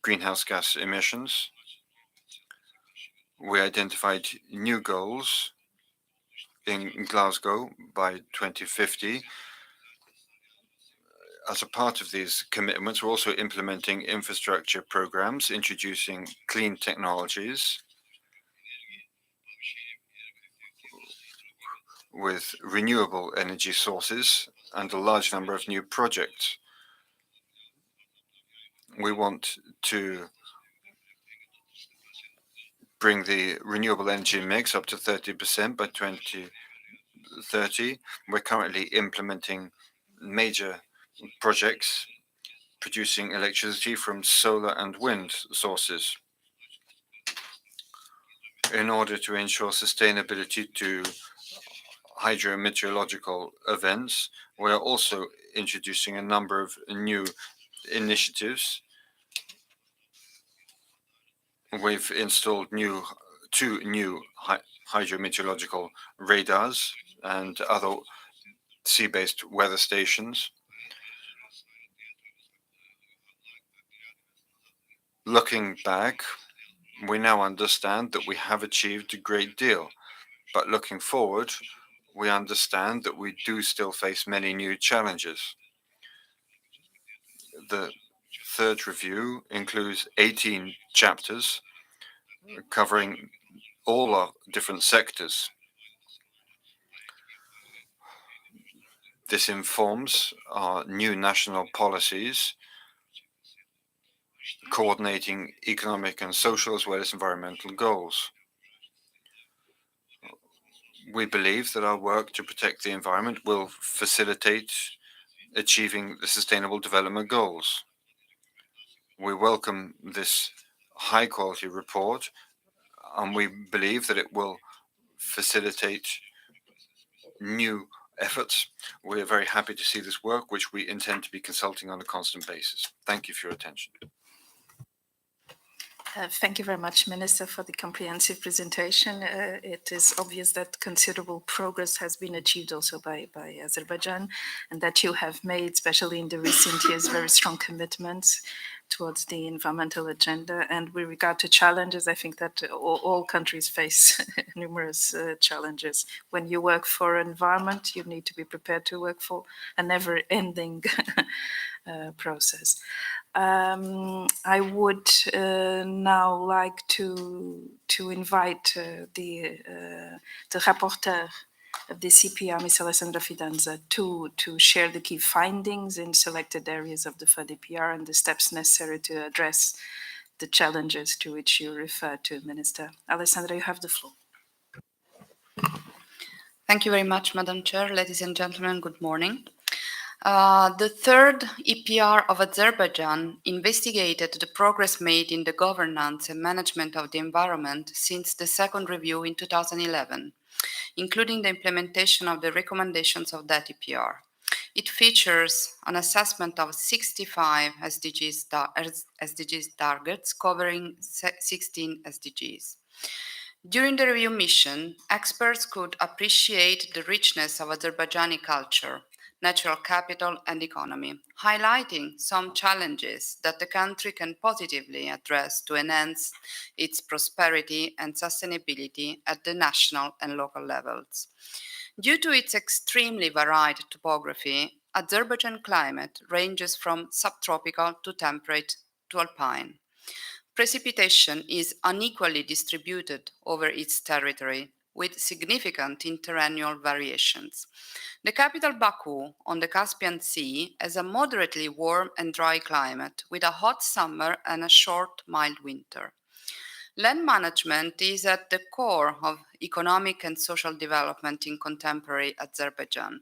greenhouse gas emissions. We identified new goals in Glasgow by 2050. As a part of these commitments, we're also implementing infrastructure programs, introducing clean technologies with renewable energy sources and a large number of new projects. We want to bring the renewable energy mix up to 30% by 2030. We're currently implementing major projects producing electricity from solar and wind sources in order to ensure sustainability to hydrometeorological events. We are also introducing a number of new initiatives. We've installed two new hydrometeorological radars and other sea-based weather stations. Looking back, we now understand that we have achieved a great deal, but looking forward, we understand that we do still face many new challenges. The third review includes 18 chapters covering all our different sectors. This informs our new national policies, coordinating economic and social as well as environmental goals. We believe that our work to protect the environment will facilitate achieving the Sustainable Development Goals. We welcome this high-quality report, and we believe that it will facilitate new efforts. We are very happy to see this work, which we intend to be consulting on a constant basis. Thank you for your attention. Thank you very much, Minister, for the comprehensive presentation. It is obvious that considerable progress has been achieved also by Azerbaijan, and that you have made, especially in the recent years, very strong commitments towards the environmental agenda. And with regard to challenges, I think that all countries face numerous challenges. When you work for environment, you need to be prepared to work for a never-ending process. I would now like to invite the rapporteur of the CPR, Ms. Alessandra Fidanza, to share the key findings in selected areas of the FADPR and the steps necessary to address the challenges to which you refer to, Minister. Alessandra, you have the floor. Thank you very much, Madam Chair. Ladies and gentlemen, good morning. The third EPR of Azerbaijan investigated the progress made in the governance and management of the environment since the second review in 2011, including the implementation of the recommendations of that EPR. It features an assessment of 65 SDGs targets covering 16 SDGs. During the review mission, experts could appreciate the richness of Azerbaijani culture, natural capital and economy, highlighting some challenges that the country can positively address to enhance its prosperity and sustainability at the national and local levels. Due to its extremely varied topography, Azerbaijan climate ranges from subtropical to temperate to alpine. Precipitation is unequally distributed over its territory, with significant interannual variations. The capital Baku on the Caspian Sea has a moderately warm and dry climate with a hot summer and a short, mild winter. Land management is at the core of economic and social development in contemporary Azerbaijan.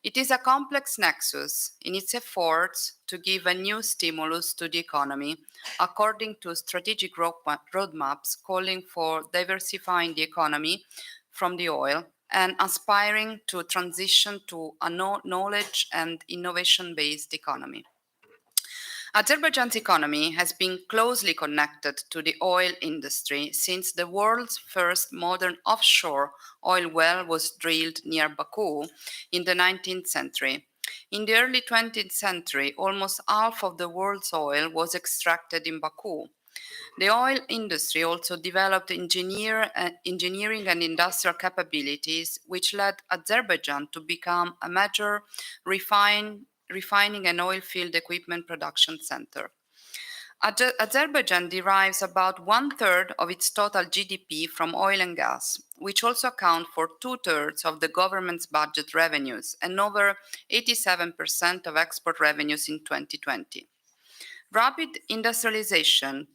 It is a complex nexus in its efforts to give a new stimulus to the economy, according to strategic roadmaps calling for diversifying the economy from the oil and aspiring to transition to a knowledge and innovation-based economy. Azerbaijan's economy has been closely connected to the oil industry since the world's first modern offshore oil well was drilled near Baku in the 19th century. In the early 20th century, almost half of the world's oil was extracted in Baku. The oil industry also developed engineering and industrial capabilities, which led Azerbaijan to become a major refining and oil field equipment production center. Azerbaijan derives about 1/3 of its total GDP from oil and gas, which also account for 2/3 of the government's budget revenues and over 87% of export revenues in 2020. Rapid industrialization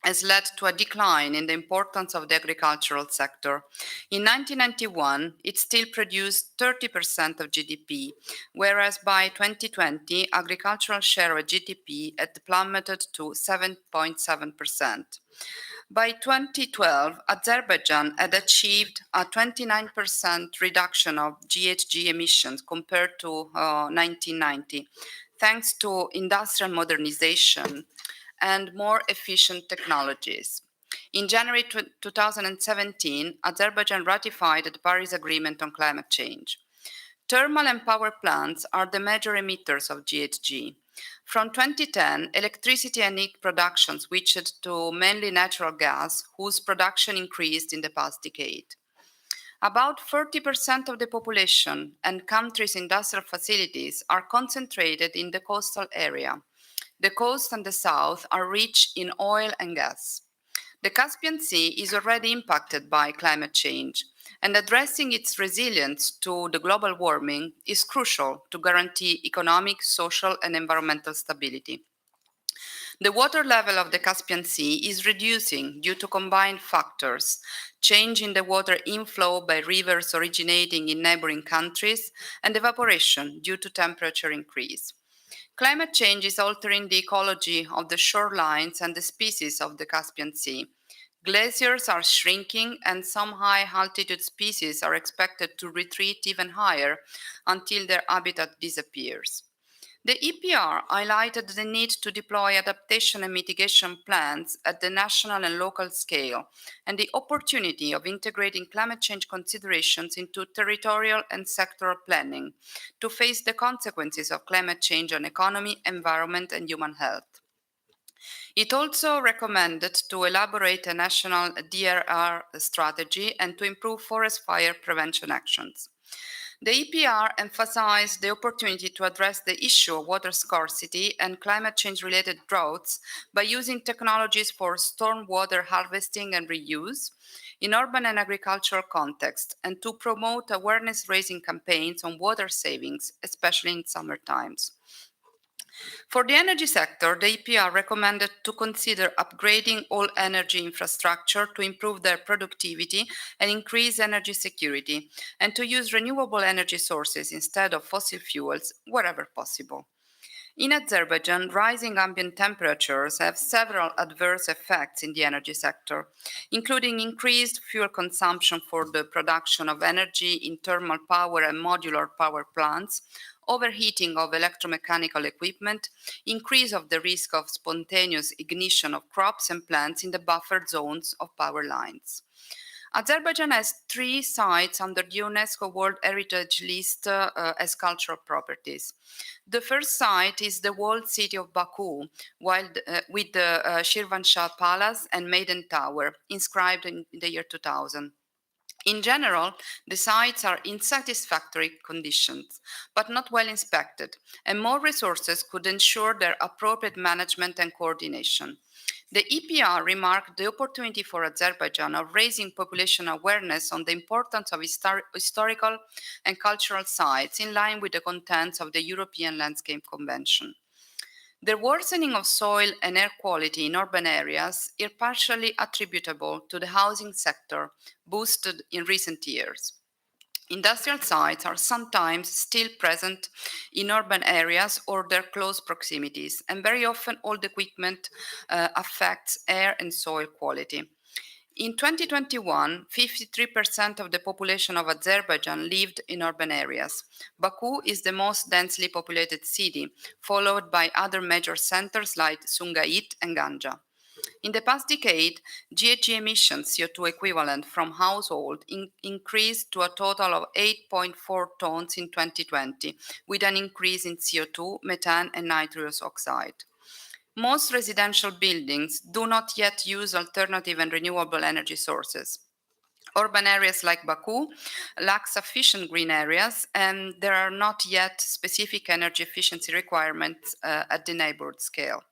has led to a decline in the importance of the agricultural sector. In 1991, it still produced 30% of GDP, whereas by 2020, agricultural share of GDP had plummeted to 7.7%. By 2012, Azerbaijan had achieved a 29% reduction of GHG emissions compared to 1990, thanks to industrial modernization and more efficient technologies. In January 2017, Azerbaijan ratified the Paris Agreement on climate change. Thermal and power plants are the major emitters of GHG. From 2010, electricity and heat production switched to mainly natural gas, whose production increased in the past decade. About 40% of the population and country's industrial facilities are concentrated in the coastal area. The coast and the south are rich in oil and gas. The Caspian Sea is already impacted by climate change, and addressing its resilience to the global warming is crucial to guarantee economic, social, and environmental stability. The water level of the Caspian Sea is reducing due to combined factors: change in the water inflow by rivers originating in neighboring countries, and evaporation due to temperature increase. Climate change is altering the ecology of the shorelines and the species of the Caspian Sea. Glaciers are shrinking, and some high-altitude species are expected to retreat even higher until their habitat disappears. The EPR highlighted the need to deploy adaptation and mitigation plans at the national and local scale, and the opportunity of integrating climate change considerations into territorial and sectoral planning to face the consequences of climate change on economy, environment, and human health. It also recommended to elaborate a national DRR strategy and to improve forest fire prevention actions. The EPR emphasized the opportunity to address the issue of water scarcity and climate change-related droughts by using technologies for stormwater harvesting and reuse in urban and agricultural contexts, and to promote awareness-raising campaigns on water savings, especially in summer times. For the energy sector, the EPR recommended to consider upgrading all energy infrastructure to improve their productivity and increase energy security, and to use renewable energy sources instead of fossil fuels wherever possible. In Azerbaijan, rising ambient temperatures have several adverse effects in the energy sector, including increased fuel consumption for the production of energy in thermal power and modular power plants, overheating of electromechanical equipment, increase of the risk of spontaneous ignition of crops and plants in the buffered zones of power lines. Azerbaijan has 3 sites under the UNESCO World Heritage List as cultural properties. The first site is the walled city of Baku, with the Shirvanshah Palace and Maiden Tower, inscribed in the year 2000. In general, the sites are in satisfactory conditions, but not well inspected, and more resources could ensure their appropriate management and coordination. The EPR remarked the opportunity for Azerbaijan of raising population awareness on the importance of historical and cultural sites in line with the contents of the European Landscape Convention. The worsening of soil and air quality in urban areas is partially attributable to the housing sector, boosted in recent years. Industrial sites are sometimes still present in urban areas or their close proximities, and very often old equipment affects air and soil quality. In 2021, 53% of the population of Azerbaijan lived in urban areas. Baku is the most densely populated city, followed by other major centers like Sumgait and Ganja. In the past decade, GHG emissions, CO2 equivalent from households, increased to a total of 8.4 tons in 2020, with an increase in CO2, methane, and nitrous oxide. Most residential buildings do not yet use alternative and renewable energy sources. Urban areas like Baku lack sufficient green areas, and there are not yet specific energy efficiency requirements at the neighborhood scale.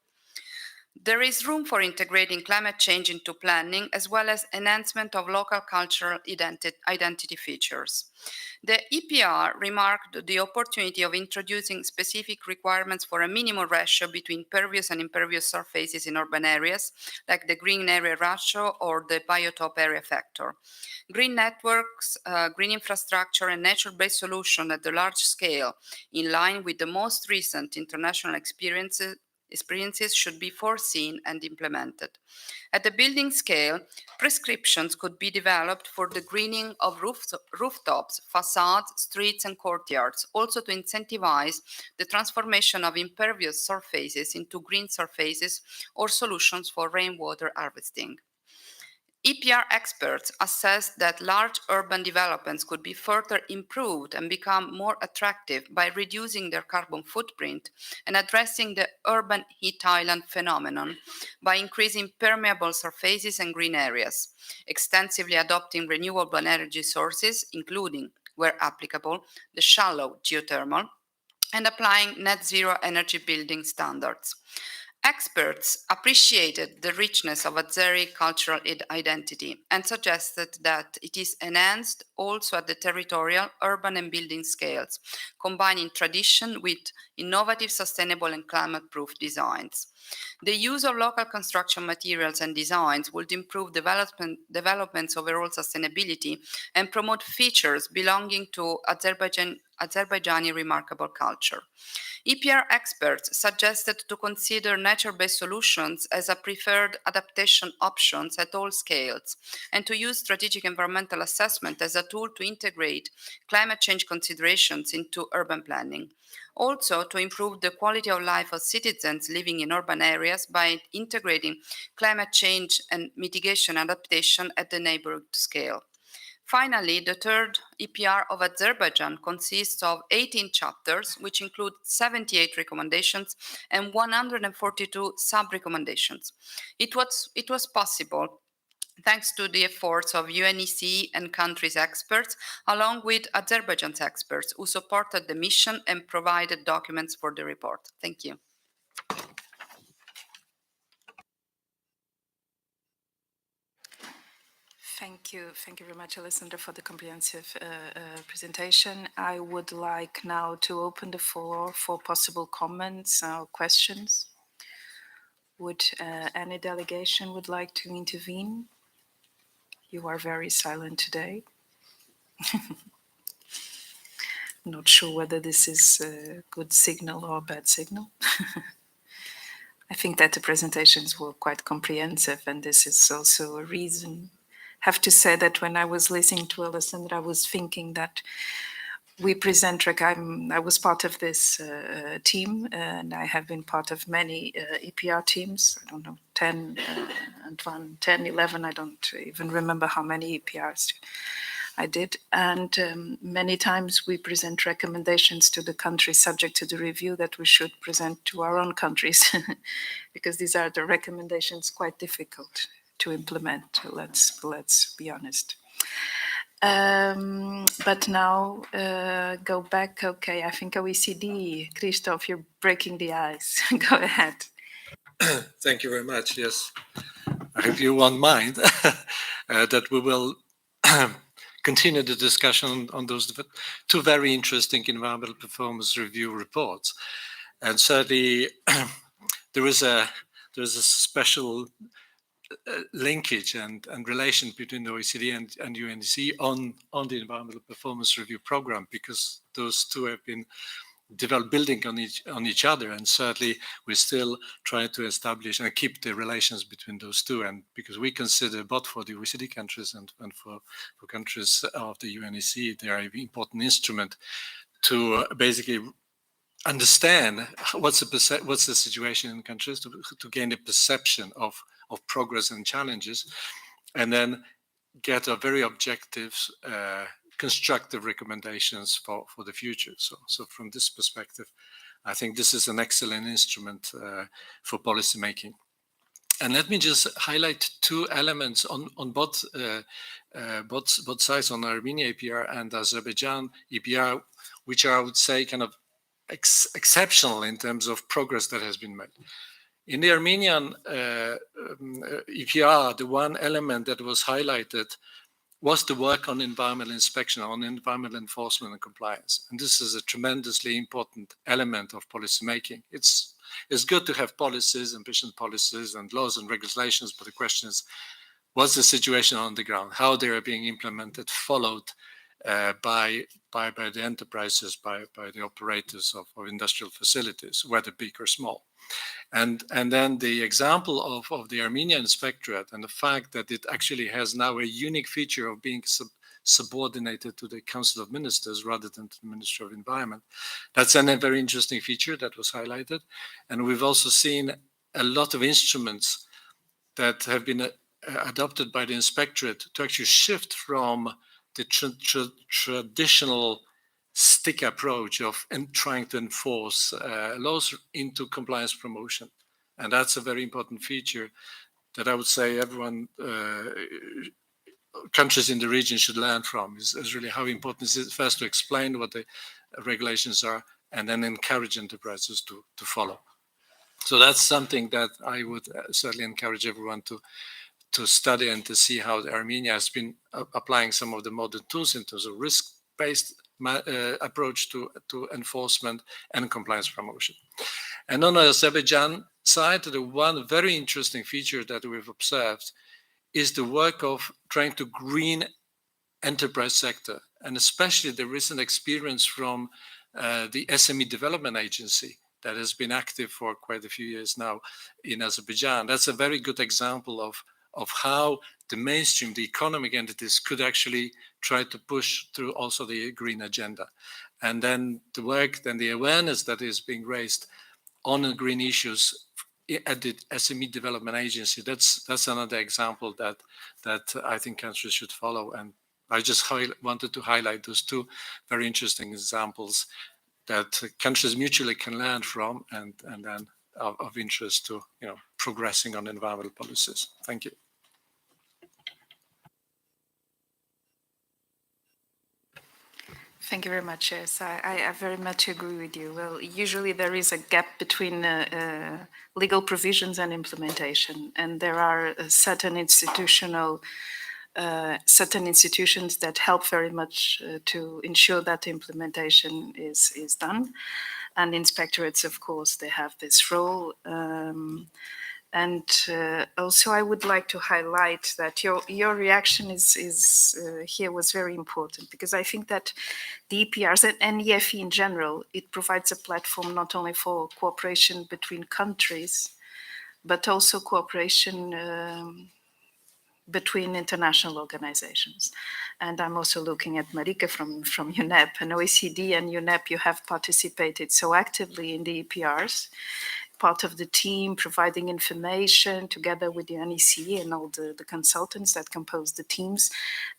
There is room for integrating climate change into planning, as well as enhancement of local cultural identity features. The EPR remarked the opportunity of introducing specific requirements for a minimum ratio between pervious and impervious surfaces in urban areas, like the green area ratio or the biotope area factor. Green networks, green infrastructure, and nature-based solutions at the large scale, in line with the most recent international experiences should be foreseen and implemented. At the building scale, prescriptions could be developed for the greening of rooftops, facades, streets, and courtyards, also to incentivize the transformation of impervious surfaces into green surfaces or solutions for rainwater harvesting. EPR experts assess that large urban developments could be further improved and become more attractive by reducing their carbon footprint and addressing the urban heat island phenomenon by increasing permeable surfaces and green areas, extensively adopting renewable energy sources, including, where applicable, the shallow geothermal, and applying net zero energy building standards. Experts appreciated the richness of Azeri cultural identity and suggested that it is enhanced also at the territorial, urban, and building scales, combining tradition with innovative, sustainable, and climate-proof designs. The use of local construction materials and designs would improve development's overall sustainability and promote features belonging to Azerbaijani remarkable culture. EPR experts suggested to consider nature-based solutions as a preferred adaptation options at all scales, and to use strategic environmental assessment as a tool to integrate climate change considerations into urban planning. Also, to improve the quality of life of citizens living in urban areas by integrating climate change and mitigation adaptation at the neighborhood scale. Finally, the third EPR of Azerbaijan consists of 18 chapters, which include 78 recommendations and 142 sub-recommendations. It was possible thanks to the efforts of UNECE and country's experts, along with Azerbaijan's experts, who supported the mission and provided documents for the report. Thank you. Thank you very much, Alessandra, for the comprehensive presentation. I would like now to open the floor for possible comments or questions. Would any delegation would like to intervene? You are very silent today. Not sure whether this is a good signal or a bad signal. I think that the presentations were quite comprehensive, and this is also a reason. I have to say that when I was listening to Alessandra, I was thinking that we present, I was part of this team, and I have been part of many EPR teams. I don't know, 10, 11, I don't even remember how many EPRs I did. And many times we present recommendations to the country subject to the review that we should present to our own countries, because these are the recommendations quite difficult to implement. Let's be honest. But now go back. Okay, I think OECD. Christoph, you're breaking the ice. Go ahead. Thank you very much. Yes, I hope you won't mind that we will continue the discussion on those two very interesting environmental performance review reports. And certainly there is a special linkage and relation between the OECD and UNECE on the environmental performance review program, because those two have been building on each other, and certainly we still try to establish and keep the relations between those two. And because we consider both for the OECD countries and for countries of the UNECE, they are an important instrument to basically understand what's the situation in countries, to gain a perception of progress and challenges, and then get a very objective, constructive recommendations for the future. So from this perspective, I think this is an excellent instrument for policy making. And let me just highlight two elements on both sides, on Armenia EPR and Azerbaijan EPR, which are, I would say, kind of exceptional in terms of progress that has been made. In the Armenian EPR, the one element that was highlighted was the work on environmental inspection, on environmental enforcement and compliance. And this is a tremendously important element of policy making. It's good to have policies, ambitious policies and laws and regulations, but the question is, what's the situation on the ground? How they are being implemented, followed by the enterprises, by the operators of industrial facilities, whether big or small. And then the example of the Armenian Inspectorate and the fact that it actually has now a unique feature of being subordinated to the Council of Ministers rather than to the Ministry of Environment. That's a very interesting feature that was highlighted. And we've also seen a lot of instruments that have been adopted by the Inspectorate to actually shift from the traditional stick approach of trying to enforce laws into compliance promotion. And that's a very important feature that I would say everyone, countries in the region should learn from, is really how important it is first to explain what the regulations are and then encourage enterprises to follow. So that's something that I would certainly encourage everyone to study and to see how Armenia has been applying some of the modern tools in terms of risk-based approach to enforcement and compliance promotion. And on the Azerbaijan side, the one very interesting feature that we've observed is the work of trying to green enterprise sector, and especially the recent experience from the SME Development Agency that has been active for quite a few years now in Azerbaijan. That's a very good example of how the mainstream, the economic entities could actually try to push through also the green agenda. And then the work, then the awareness that is being raised on the green issues at the SME Development Agency, that's another example that I think countries should follow. And I just wanted to highlight those two very interesting examples that countries mutually can learn from and then of interest to progressing on environmental policies. Thank you. Thank you very much. Yes, I very much agree with you. Well, usually there is a gap between legal provisions and implementation, and there are certain institutions that help very much to ensure that implementation is done. And inspectorates, of course, they have this role. And also, I would like to highlight that your reaction is here was very important, because I think that the EPRs and EFE in general, it provides a platform not only for cooperation between countries, but also cooperation between international organizations. And I'm also looking at Marika from UNEP, and OECD and UNEP, you have participated so actively in the EPRs, part of the team providing information together with the UNECE and all the consultants that compose the teams.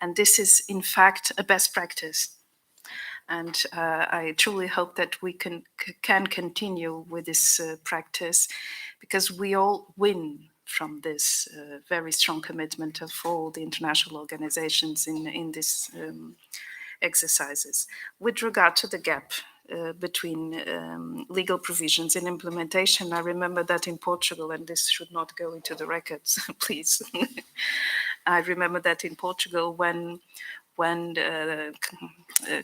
And this is, in fact, a best practice. And I truly hope that we can continue with this practice, because we all win from this very strong commitment of all the international organizations in these exercises. With regard to the gap between legal provisions and implementation, I remember that in Portugal, and this should not go into the records, please. I remember that in Portugal when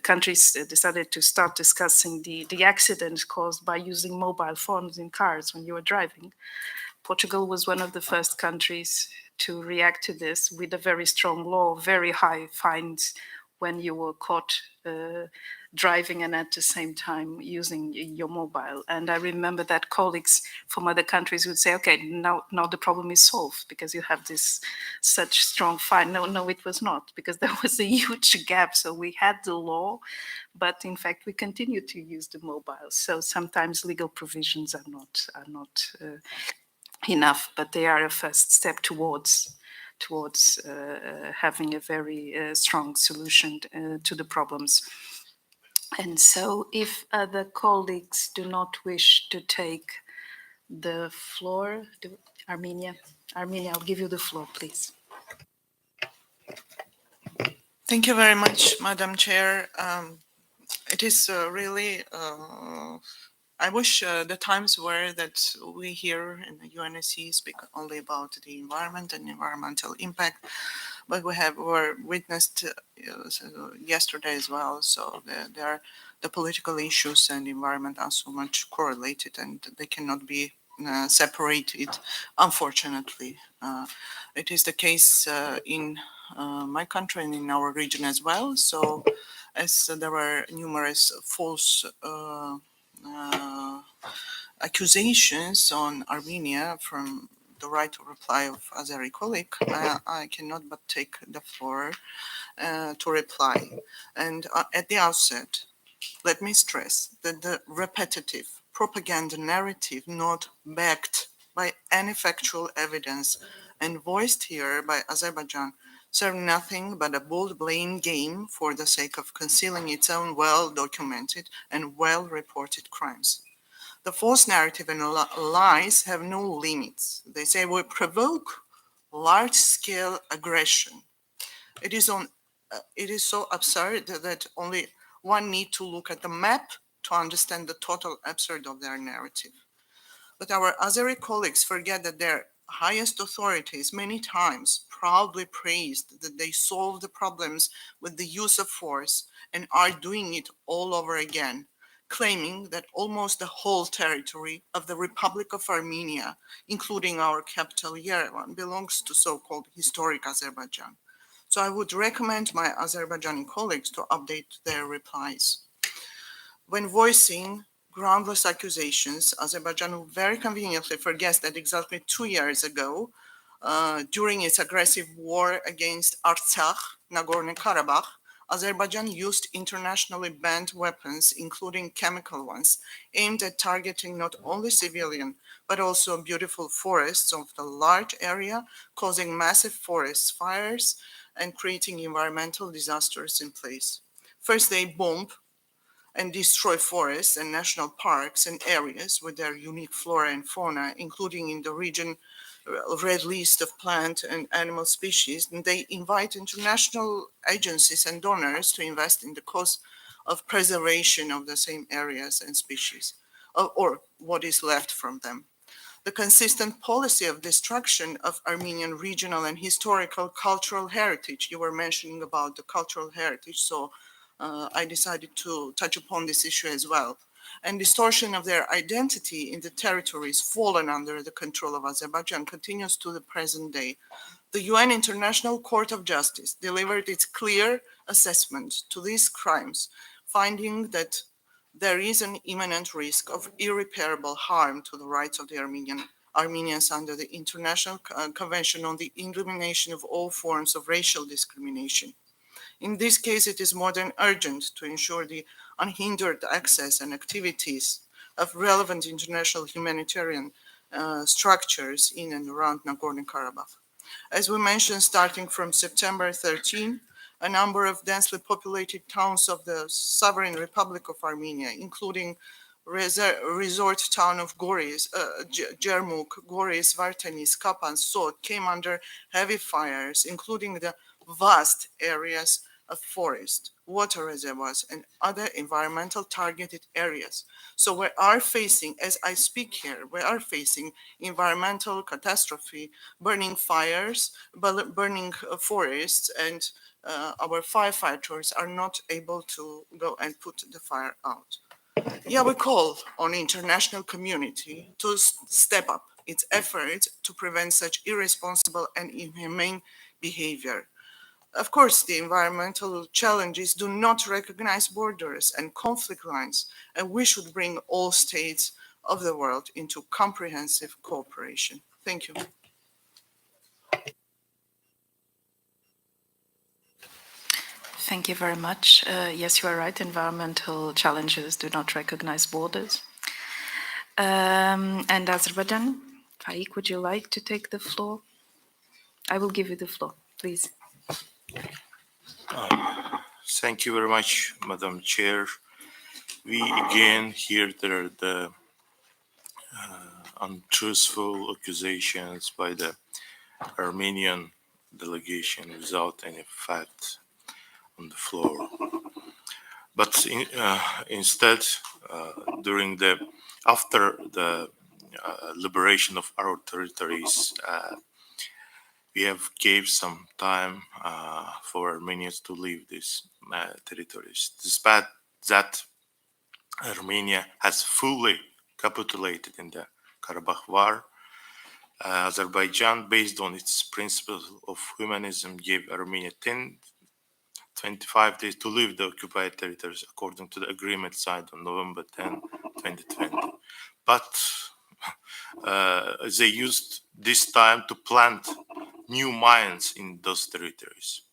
countries decided to start discussing the accidents caused by using mobile phones in cars when you were driving. Portugal was one of the first countries to react to this with a very strong law, very high fines when you were caught driving and at the same time using your mobile. And I remember that colleagues from other countries would say, okay, now the problem is solved because you have this such strong fight. No, it was not, because there was a huge gap. So we had the law, but in fact we continue to use the mobile. So sometimes legal provisions are not enough, but they are a first step towards having a very strong solution to the problems. And so if other colleagues do not wish to take the floor, Armenia, I'll give you the floor, please. Thank you very much, Madam Chair. It is really, I wish the times were that we here in the UNECE speak only about the environment and environmental impact, but were witnessed yesterday as well. So the political issues and environment are so much correlated, and they cannot be separated, unfortunately. It is the case in my country and in our region as well. So as there were numerous false accusations on Armenia from the right of reply of Azeri colleague, I cannot but take the floor to reply. And at the outset, let me stress that the repetitive propaganda narrative not backed by any factual evidence and voiced here by Azerbaijan serve nothing but a bold blame game for the sake of concealing its own well-documented and well-reported crimes. The false narrative and lies have no limits. They say we provoke large-scale aggression. It is so absurd that only one need to look at the map to understand the total absurd of their narrative. But our Azeri colleagues forget that their highest authorities many times proudly praised that they solved the problems with the use of force and are doing it all over again, claiming that almost the whole territory of the Republic of Armenia, including our capital Yerevan, belongs to so-called historic Azerbaijan. So I would recommend my Azerbaijani colleagues to update their replies. When voicing groundless accusations, Azerbaijan very conveniently forgets that exactly 2 years ago, during its aggressive war against Artsakh, Nagorno-Karabakh, Azerbaijan used internationally banned weapons, including chemical ones, aimed at targeting not only civilian, but also beautiful forests of the large area, causing massive forest fires and creating environmental disasters in place. First, they bomb and destroy forests and national parks and areas with their unique flora and fauna, including in the region red list of plant and animal species. And they invite international agencies and donors to invest in the cause of preservation of the same areas and species, or what is left from them. The consistent policy of destruction of Armenian regional and historical cultural heritage. You were mentioning about the cultural heritage, so I decided to touch upon this issue as well. And distortion of their identity in the territories fallen under the control of Azerbaijan continues to the present day. The UN International Court of Justice delivered its clear assessment to these crimes, finding that there is an imminent risk of irreparable harm to the rights of the Armenians under the International Convention on the Elimination of All Forms of Racial Discrimination. In this case, it is more than urgent to ensure the unhindered access and activities of relevant international humanitarian structures in and around Nagorno-Karabakh. As we mentioned, starting from September 13, a number of densely populated towns of the Sovereign Republic of Armenia, including resort town of Goris, Jermuk, Goris, Vartanis, Kapan, Sot, came under heavy fires, including the vast areas of forest, water reservoirs, and other environmental targeted areas. So we are facing, as I speak here, we are facing environmental catastrophe, burning fires, burning forests, and our firefighters are not able to go and put the fire out. Yeah, we call on international community to step up its efforts to prevent such irresponsible and inhumane behavior. Of course, the environmental challenges do not recognize borders and conflict lines, and we should bring all states of the world into comprehensive cooperation. Thank you. Thank you very much. Yes, you are right. Environmental challenges do not recognize borders. And Azerbaijan, Faik, would you like to take the floor? I will give you the floor, please. Thank you very much, Madam Chair. We again hear the untruthful accusations by the Armenian delegation without any fact on the floor. But instead, after the liberation of our territories, we have gave some time for Armenians to leave these territories. Despite that, Armenia has fully capitulated in the Karabakh War. Azerbaijan, based on its principles of humanism, gave Armenia 25 days to leave the occupied territories according to the agreement signed on November 10, 2020. But they used this time to plant new mines in those territories.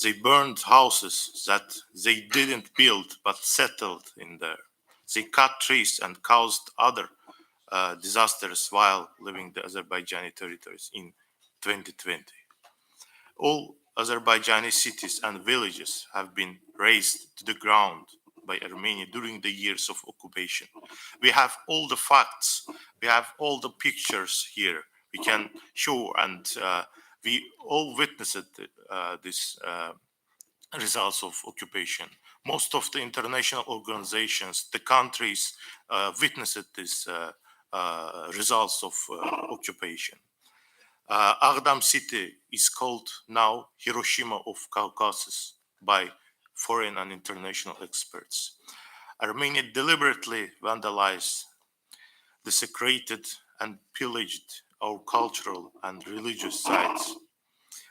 They burned houses that they didn't build but settled in there. They cut trees and caused other disasters while leaving the Azerbaijani territories in 2020. All Azerbaijani cities and villages have been razed to the ground by Armenia during the years of occupation. We have all the facts, we have all the pictures here. We can show, and we all witnessed this results of occupation. Most of the international organizations, the countries witnessed these results of occupation. Aghdam city is called now Hiroshima of Caucasus by foreign and international experts. Armenia deliberately vandalized, desecrated, and pillaged our cultural and religious sites.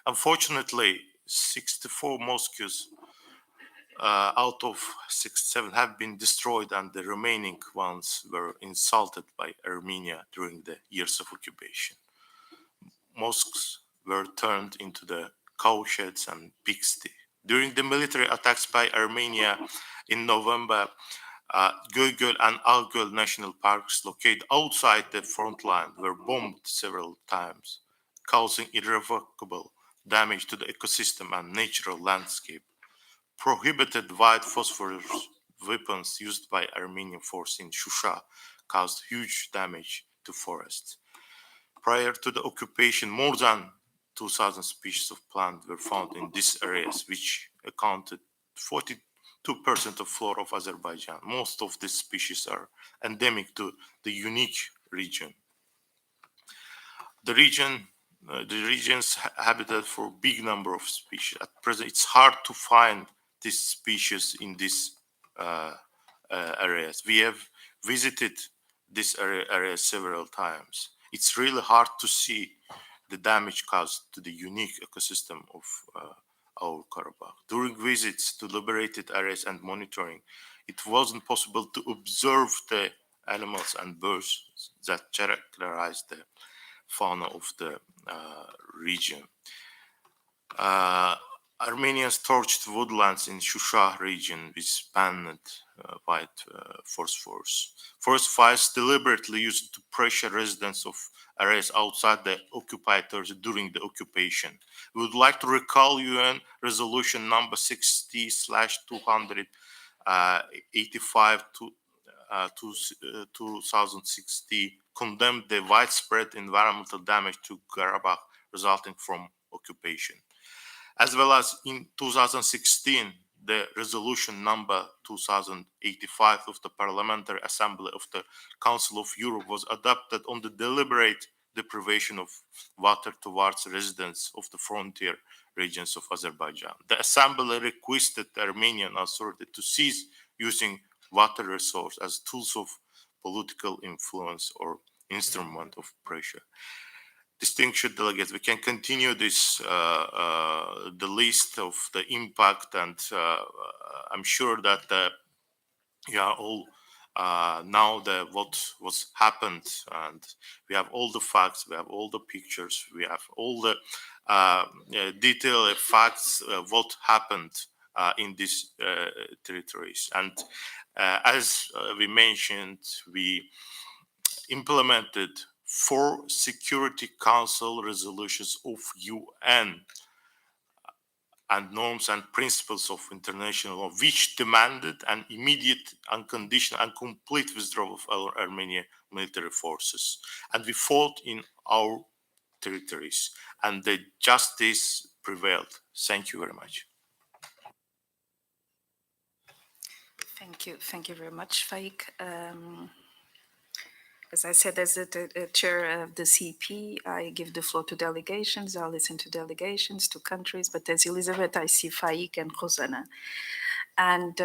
Unfortunately, 64 mosques out of 67 have been destroyed, and the remaining ones were insulted by Armenia during the years of occupation. Mosques were turned into the cowsheds and pigsty. During the military attacks by Armenia in November, Göygöl and Algöl national parks located outside the front line were bombed several times, causing irrevocable damage to the ecosystem and natural landscape. Prohibited white phosphorus weapons used by Armenian forces in Shusha caused huge damage to forests. Prior to the occupation, more than 2,000 species of plants were found in these areas, which accounted 42% of flora of Azerbaijan. Most of these species are endemic to the unique region. The region's habitat for a big number of species. At present, it's hard to find these species in these areas. We have visited this area several times. It's really hard to see the damage caused to the unique ecosystem of our Karabakh. During visits to liberated areas and monitoring, it wasn't possible to observe the animals and birds that characterize the fauna of the region. Armenians torched woodlands in Shusha region with banned white phosphorus. Forest fires deliberately used to pressure residents of areas outside the occupied territory during the occupation. We would like to recall UN resolution number 60/285 to 2060 condemned the widespread environmental damage to Karabakh resulting from occupation. As well as in 2016, the resolution number 2085 of the Parliamentary Assembly of the Council of Europe was adopted on the deliberate deprivation of water towards residents of the frontier regions of Azerbaijan. The Assembly requested the Armenian authority to cease using water resource as tools of political influence or instrument of pressure. distinguished delegates, we can continue this the list of the impact, and I'm sure that you are all now what was happened, and we have all the facts, we have all the pictures, we have all the detailed facts what happened in these territories. And as we mentioned, we implemented 4 Security Council resolutions of UN and norms and principles of international law, which demanded an immediate, unconditional, and complete withdrawal of our Armenian military forces. And we fought in our territories, and the justice prevailed. Thank you very much. Thank you very much, Faik. As I said, as the chair of the CEP, I give the floor to delegations. I'll listen to delegations, to countries, but as Elizabeth, I see Faik and Rosanna. And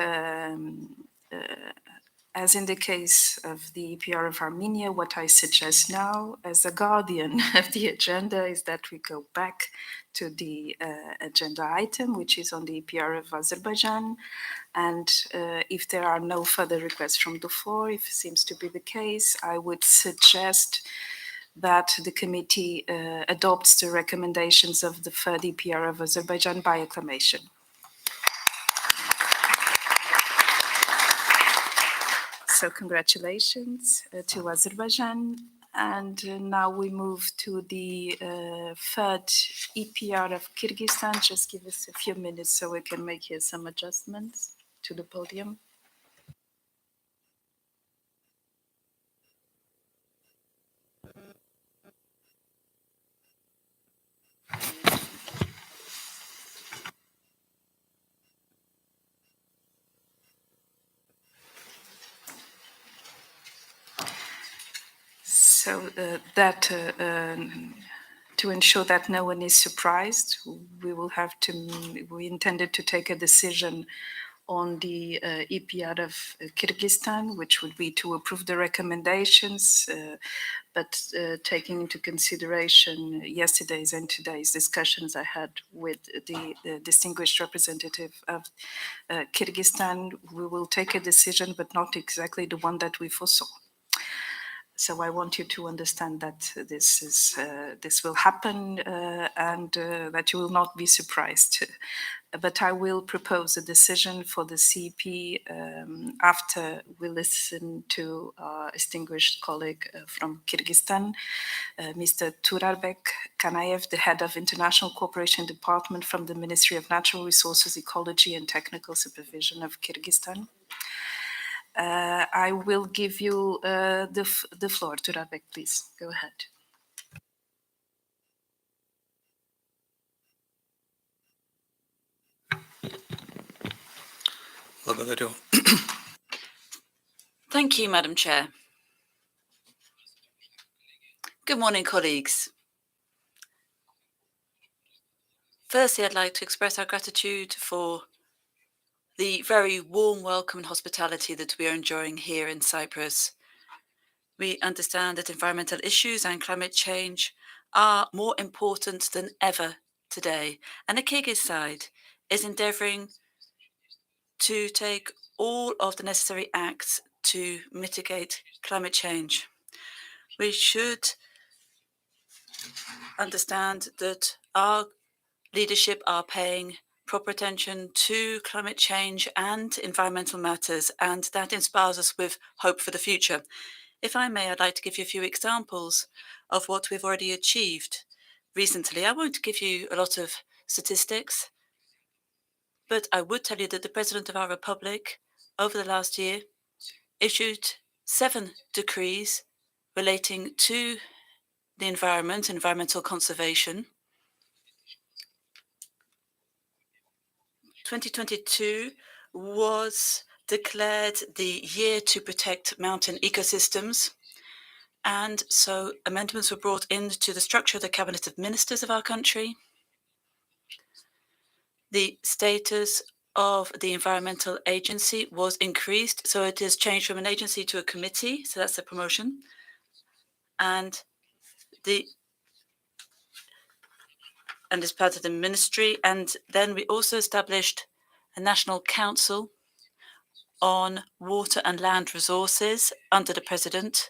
as in the case of the EPR of Armenia, what I suggest now as a guardian of the agenda is that we go back to the agenda item, which is on the EPR of Azerbaijan. And if there are no further requests from the floor, if it seems to be the case, I would suggest that the committee adopts the recommendations of the third EPR of Azerbaijan by acclamation. So congratulations to Azerbaijan. And now we move to the third EPR of Kyrgyzstan. Just give us a few minutes so we can make here some adjustments to the podium. So to ensure that no one is surprised, we intended to take a decision on the EPR of Kyrgyzstan, which would be to approve the recommendations, but taking into consideration yesterday's and today's discussions I had with the distinguished representative of Kyrgyzstan, we will take a decision, but not exactly the one that we foresaw. So I want you to understand that this will happen and that you will not be surprised. But I will propose a decision for the CEP after we listen to our distinguished colleague from Kyrgyzstan, Mr. Turarbek Kanayev, the head of International Cooperation Department from the Ministry of Natural Resources, Ecology and Technical Supervision of Kyrgyzstan. I will give you the floor, Turarbek, please. Go ahead. Thank you, Madam Chair. Good morning, colleagues. Firstly, I'd like to express our gratitude for the very warm welcome and hospitality that we are enjoying here in Cyprus. We understand that environmental issues and climate change are more important than ever today, and the Kyrgyz side is endeavoring to take all of the necessary acts to mitigate climate change. We should understand that our leadership are paying proper attention to climate change and environmental matters, and that inspires us with hope for the future. If I may, I'd like to give you a few examples of what we've already achieved recently. I won't give you a lot of statistics, but I would tell you that the President of our Republic, over the last year, issued 7 decrees relating to the environment, environmental conservation. 2022 was declared the year to protect mountain ecosystems, and so amendments were brought into the structure of the Cabinet of Ministers of our country. The status of the environmental agency was increased, so it has changed from an agency to a committee, so that's a promotion. And the and is part of the ministry. And then we also established a national council on water and land resources under the president,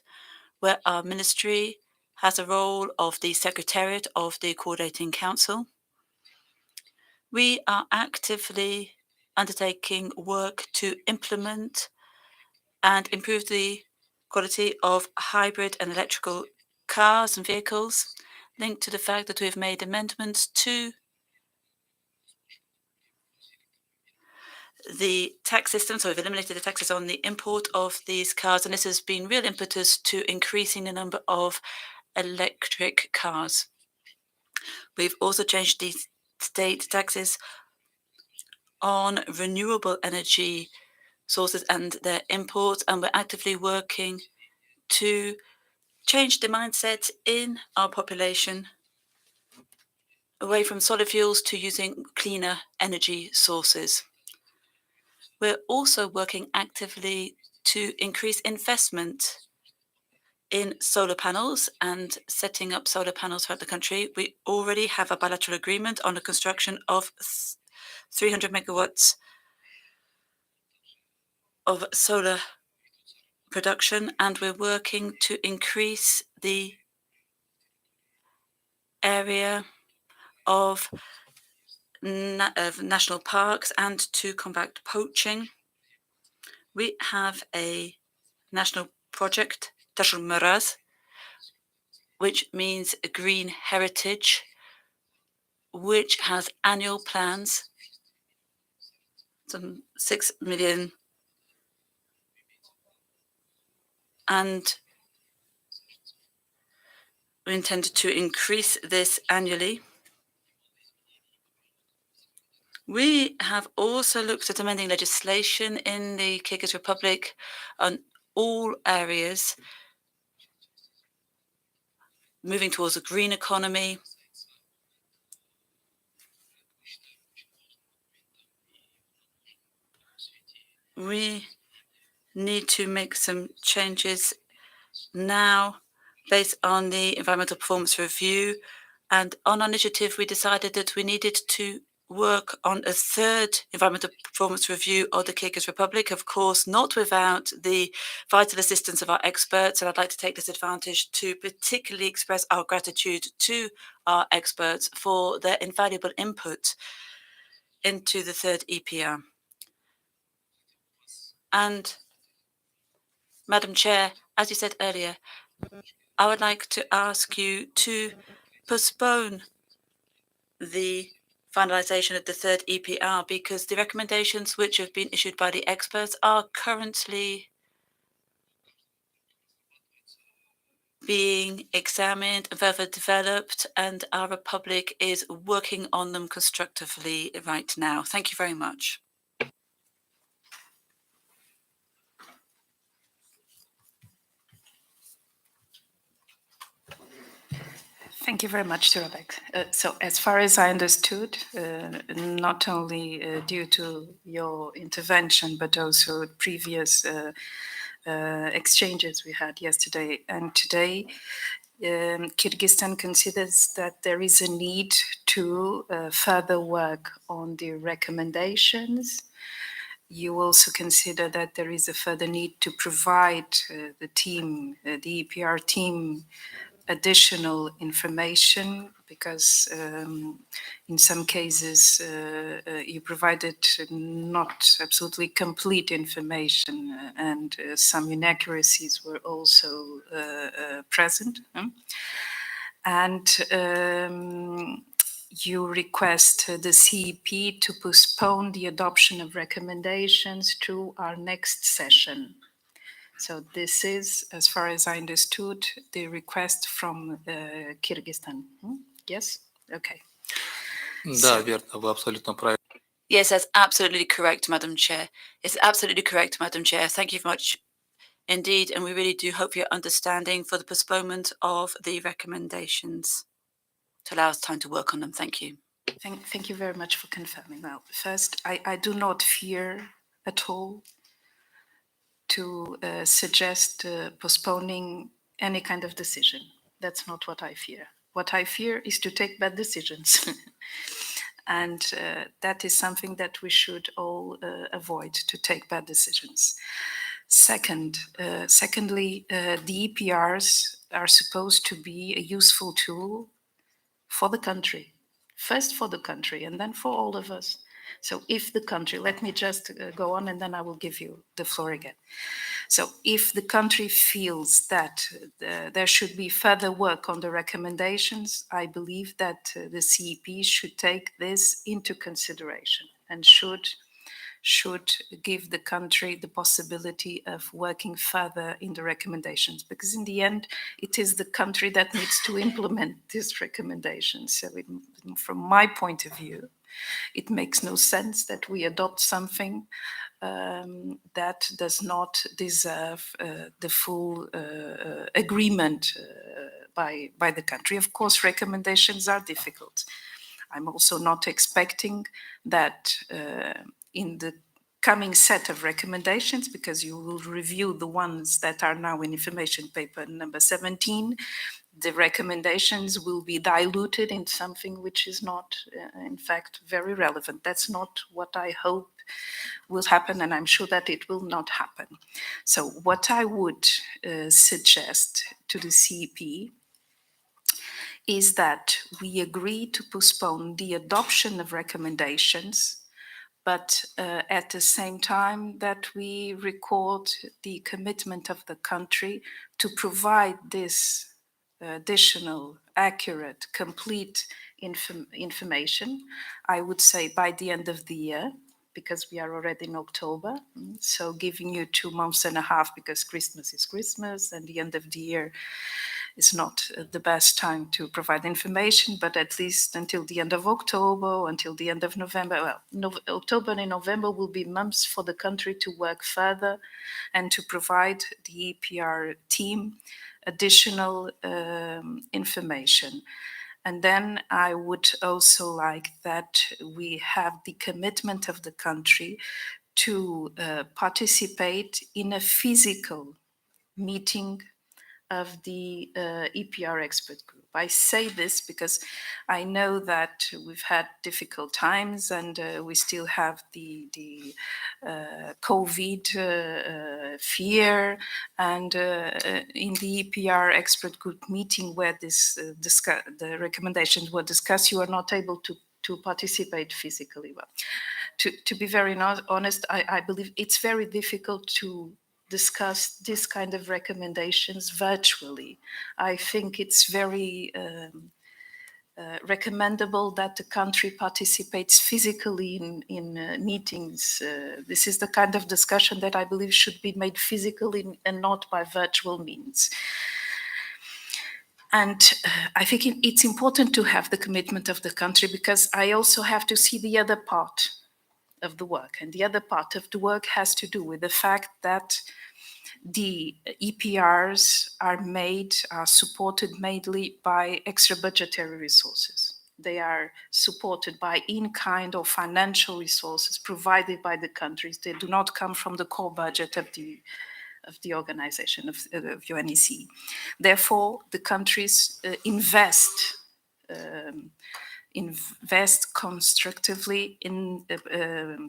where our ministry has a role of the secretariat of the coordinating council. We are actively undertaking work to implement and improve the quality of hybrid and electrical cars and vehicles, linked to the fact that we have made amendments to the tax system. So we've eliminated the taxes on the import of these cars, and this has been real impetus to increasing the number of electric cars. We've also changed the state taxes on renewable energy sources and their imports, and we're actively working to change the mindset in our population away from solid fuels to using cleaner energy sources. We're also working actively to increase investment in solar panels and setting up solar panels throughout the country. We already have a bilateral agreement on the construction of 300 megawatts of solar production, and we're working to increase the area of national parks and to combat poaching. We have a national project, Tashul Miraz, which means green heritage, which has annual plans, some 6 million, and we intend to increase this annually. We have also looked at amending legislation in the Kyrgyz Republic on all areas, moving towards a green economy. We need to make some changes now based on the environmental performance review. And on our initiative, we decided that we needed to work on a third environmental performance review of the Kyrgyz Republic, of course, not without the vital assistance of our experts. And I'd like to take this advantage to particularly express our gratitude to our experts for their invaluable input into the third EPR. And Madam Chair, as you said earlier, I would like to ask you to postpone the finalization of the third EPR because the recommendations which have been issued by the experts are currently being examined and further developed, and our Republic is working on them constructively right now. Thank you very much. Thank you very much, Turabek. So as far as I understood, not only due to your intervention, but also previous exchanges we had yesterday and today, Kyrgyzstan considers that there is a need to further work on the recommendations. You also consider that there is a further need to provide the team, the EPR team, additional information because in some cases you provided not absolutely complete information and some inaccuracies were also present. And you request the CEP to postpone the adoption of recommendations to our next session. So this is, as far as I understood, the request from Kyrgyzstan. Yes? Okay. Да, верно, вы абсолютно правильно. Yes, that's absolutely correct, Madam Chair. It's absolutely correct, Madam Chair. Thank you very much indeed. And we really do hope for your understanding for the postponement of the recommendations to allow us time to work on them. Thank you. Thank you very much for confirming. Well, first, I do not fear at all to suggest postponing any kind of decision. That's not what I fear. What I fear is to take bad decisions. And that is something that we should all avoid, to take bad decisions. Secondly, the EPRs are supposed to be a useful tool for the country, first for the country and then for all of us. So if the country, let me just go on and then I will give you the floor again. So if the country feels that there should be further work on the recommendations, I believe that the CEP should take this into consideration and should give the country the possibility of working further in the recommendations, because in the end, it is the country that needs to implement these recommendations. So from my point of view, it makes no sense that we adopt something that does not deserve the full agreement by the country. Of course, recommendations are difficult. I'm also not expecting that in the coming set of recommendations, because you will review the ones that are now in information paper number 17, the recommendations will be diluted in something which is not, in fact, very relevant. That's not what I hope will happen, and I'm sure that it will not happen. So what I would suggest to the CEP is that we agree to postpone the adoption of recommendations, but at the same time that we record the commitment of the country to provide this additional, accurate, complete information, I would say by the end of the year, because we are already in October, so giving you 2 months and a half, because Christmas is Christmas and the end of the year is not the best time to provide information, but at least until the end of October, until the end of November. Well, October and November will be months for the country to work further and to provide the EPR team additional information. And then I would also like that we have the commitment of the country to participate in a physical meeting of the EPR expert group. I say this because I know that we've had difficult times and we still have the COVID fear, and in the EPR expert group meeting where the recommendations were discussed, you are not able to participate physically. Well, to be very honest, I believe it's very difficult to discuss this kind of recommendations virtually. I think it's very recommendable that the country participates physically in meetings. This is the kind of discussion that I believe should be made physically and not by virtual means. And I think it's important to have the commitment of the country, because I also have to see the other part of the work. And the other part of the work has to do with the fact that the EPRs are supported mainly by extra budgetary resources. They are supported by in-kind or financial resources provided by the countries. They do not come from the core budget of the organization of UNECE. Therefore, the countries invest constructively in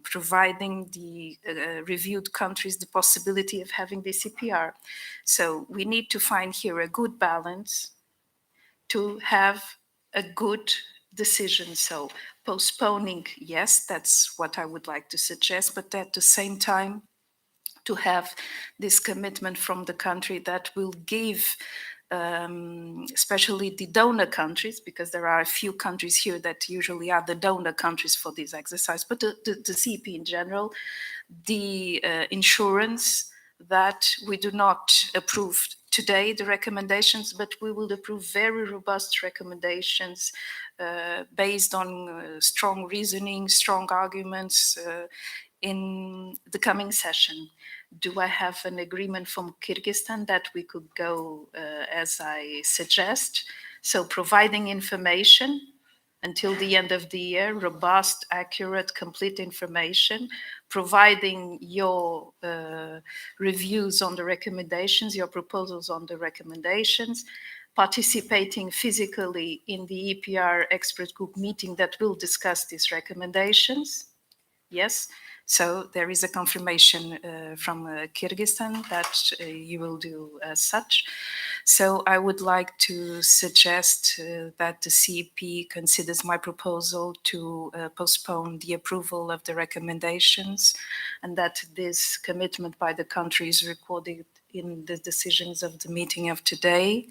providing the reviewed countries the possibility of having the CPR. So we need to find here a good balance to have a good decision. So postponing, yes, that's what I would like to suggest, but at the same time, to have this commitment from the country that will give especially the donor countries, because there are a few countries here that usually are the donor countries for this exercise, but the CEP in general, the insurance that we do not approve today the recommendations, but we will approve very robust recommendations based on strong reasoning, strong arguments in the coming session. Do I have an agreement from Kyrgyzstan that we could go as I suggest? So providing information until the end of the year, robust, accurate, complete information, providing your reviews on the recommendations, your proposals on the recommendations, participating physically in the EPR expert group meeting that will discuss these recommendations? Yes. So there is a confirmation from Kyrgyzstan that you will do as such. So I would like to suggest that the CEP considers my proposal to postpone the approval of the recommendations, and that this commitment by the country is recorded in the decisions of the meeting of today.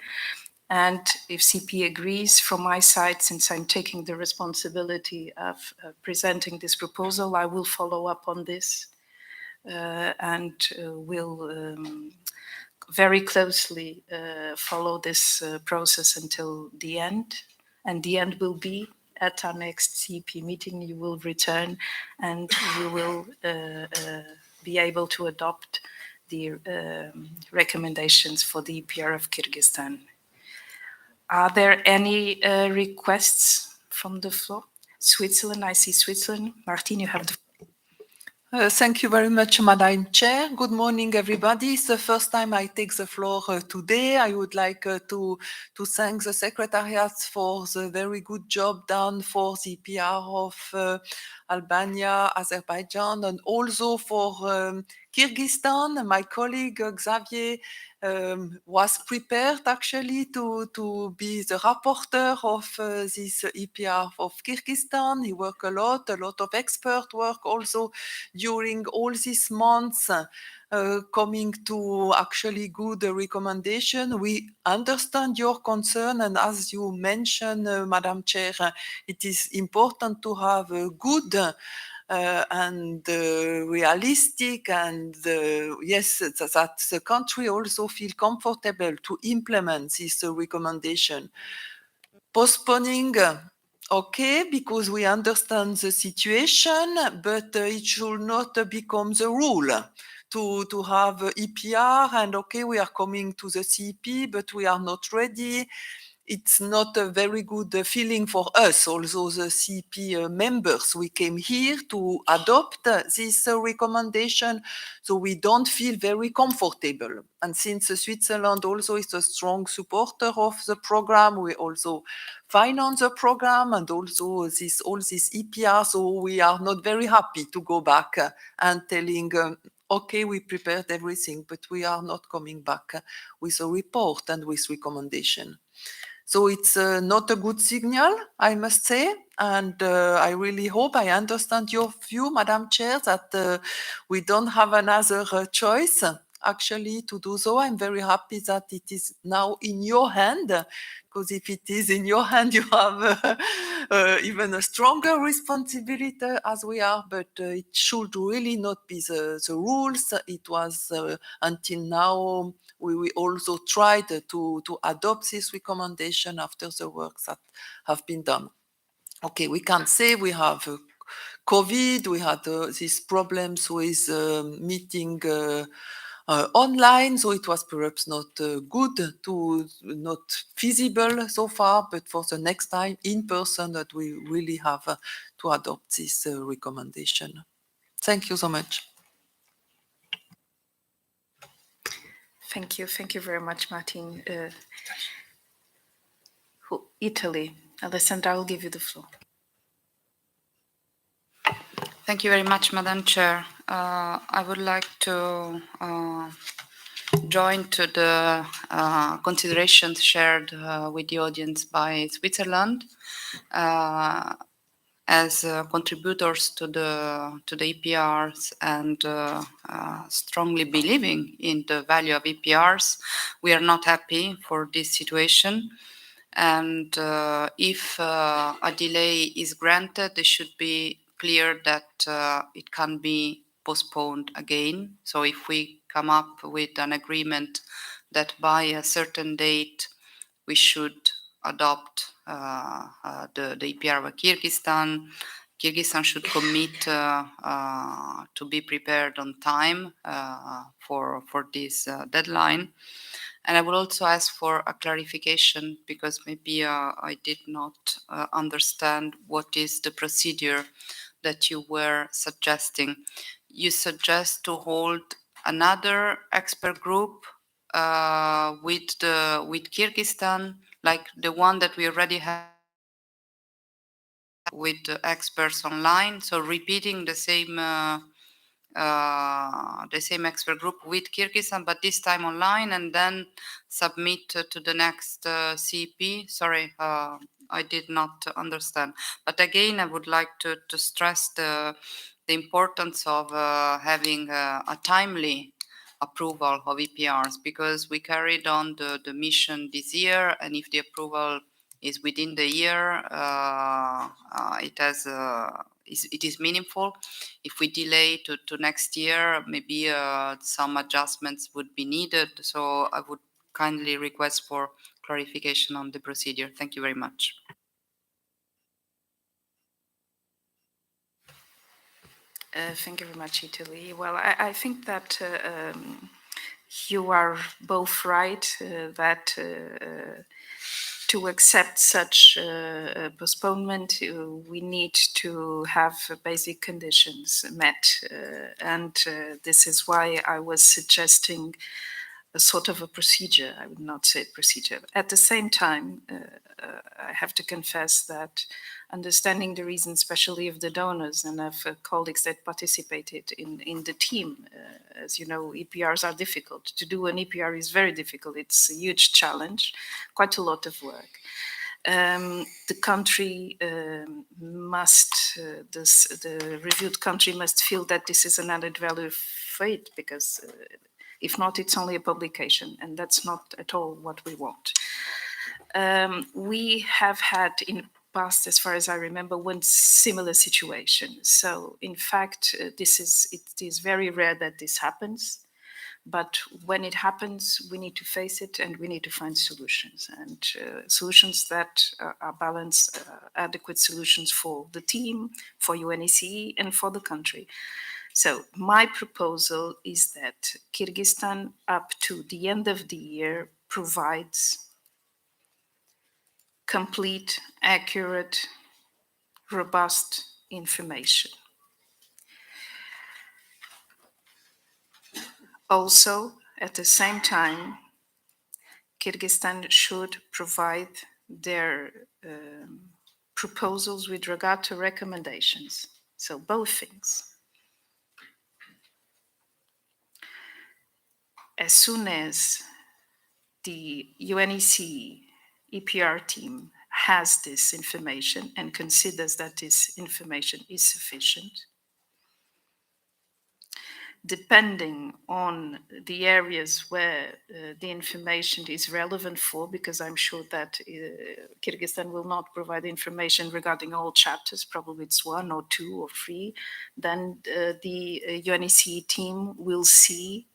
And if CP agrees, from my side, since I'm taking the responsibility of presenting this proposal, I will follow up on this and will very closely follow this process until the end. And the end will be at our next CP meeting. You will return and we will be able to adopt the recommendations for the EPR of Kyrgyzstan. Are there any requests from the floor? Switzerland, I see Switzerland. Martin, you have the floor. Thank you very much, Madam Chair. Good morning, everybody. It's the first time I take the floor today. I would like to thank the Secretariat for the very good job done for the EPR of Albania, Azerbaijan, and also for Kyrgyzstan. My colleague Xavier was prepared actually to be the rapporteur of this EPR of Kyrgyzstan. He worked a lot of expert work also during all these months. Coming to actually good recommendation. We understand your concern, and as you mentioned, Madam Chair, it is important to have a good and realistic and yes, that the country also feel comfortable to implement this recommendation. Postponing, okay, because we understand the situation, but it should not become the rule to have EPR and okay, we are coming to the CEP, but we are not ready. It's not a very good feeling for us, also the CEP members. We came here to adopt this recommendation, so we don't feel very comfortable. And since Switzerland also is a strong supporter of the program, we also finance the program and also all this EPR, so we are not very happy to go back and telling okay, we prepared everything, but we are not coming back with a report and with recommendation. So it's not a good signal, I must say. And I really hope I understand your view, Madam Chair, that we don't have another choice actually to do so. I'm very happy that it is now in your hand, because if it is in your hand, you have even a stronger responsibility as we are, but it should really not be the rules. It was until now, we also tried to adopt this recommendation after the work that have been done. Okay, we can say we have COVID, we had these problems with meeting online, so it was perhaps not not feasible so far, but for the next time in person that we really have to adopt this recommendation. Thank you so much. Thank you. Thank you very much, Martin. Italy. Alessandra, I'll give you the floor. Thank you very much, Madam Chair. I would like to join to the considerations shared with the audience by Switzerland as contributors to the EPRs and strongly believing in the value of EPRs. We are not happy for this situation. And if a delay is granted, it should be clear that it can be postponed again. So if we come up with an agreement that by a certain date we should adopt the EPR of Kyrgyzstan, Kyrgyzstan should commit to be prepared on time for this deadline. And I would also ask for a clarification, because maybe I did not understand what is the procedure that you were suggesting. You suggest to hold another expert group with Kyrgyzstan, like the one that we already have with the experts online. So repeating the same expert group with Kyrgyzstan, but this time online, and then submit to the next CEP. Sorry, I did not understand. But again, I would like to stress the importance of having a timely approval of EPRs, because we carried on the mission this year, and if the approval is within the year, it is meaningful. If we delay to next year, maybe some adjustments would be needed. So I would kindly request for clarification on the procedure. Thank you very much. Thank you very much, Italy. Well, I think that you are both right that to accept such postponement, we need to have basic conditions met. And this is why I was suggesting a sort of a procedure. I would not say procedure. At the same time, I have to confess that understanding the reasons, especially of the donors and of colleagues that participated in the team, as you know, EPRs are difficult. To do an EPR is very difficult. It's a huge challenge, quite a lot of work. The country must, the reviewed country must feel that this is an added value for it, because if not, it's only a publication, and that's not at all what we want. We have had in the past, as far as I remember, one similar situation. So, in fact, it is very rare that this happens. But when it happens, we need to face it, and we need to find solutions, and solutions that are balanced, adequate solutions for the team, for UNECE, and for the country. So my proposal is that Kyrgyzstan, up to the end of the year, provides complete, accurate, robust information. Also, at the same time, Kyrgyzstan should provide their proposals with regard to recommendations. So both things. As soon as the UNECE EPR team has this information and considers that this information is sufficient, depending on the areas where the information is relevant for, because I'm sure that Kyrgyzstan will not provide information regarding all chapters, probably it's 1 or 2 or 3, then the UNECE team will see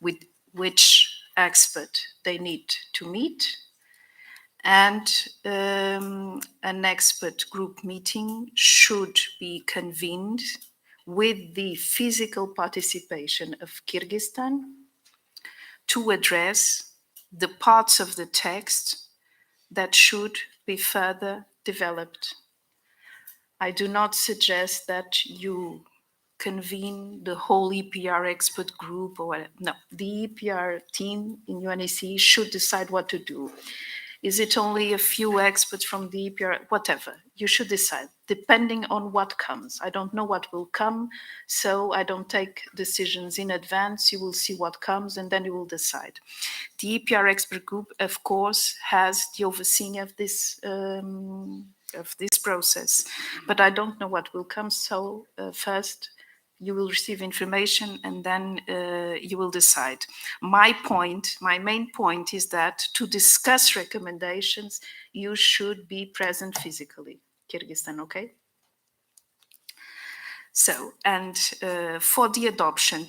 with which expert they need to meet, and an expert group meeting should be convened with the physical participation of Kyrgyzstan to address the parts of the text that should be further developed. I do not suggest that you convene the whole EPR expert group or no, the EPR team in UNECE should decide what to do. Is it only a few experts from the EPR? Whatever, you should decide, depending on what comes. I don't know what will come, so I don't take decisions in advance. You will see what comes, and then you will decide. The EPR expert group, of course, has the overseeing of this process, but I don't know what will come. So first, you will receive information, and then you will decide. My main point is that to discuss recommendations, you should be present physically. Kyrgyzstan, okay? So, and for the adoption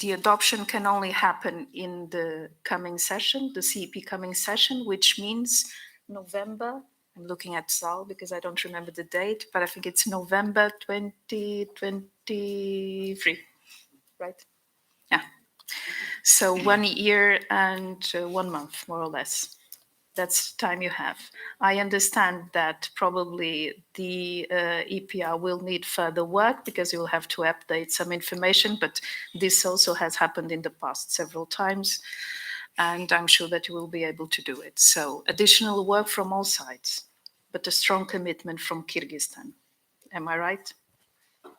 can only happen in the coming session, the CEP coming session, which means November. I'm looking at Sal because I don't remember the date, but I think it's November 2023, right? Yeah. So 1 year and 1 month, more or less. That's the time you have. I understand that probably the EPR will need further work because you will have to update some information, but this also has happened in the past several times. and I'm sure that you will be able to do it. So additional work from all sides, but a strong commitment from Kyrgyzstan. Am I right? Can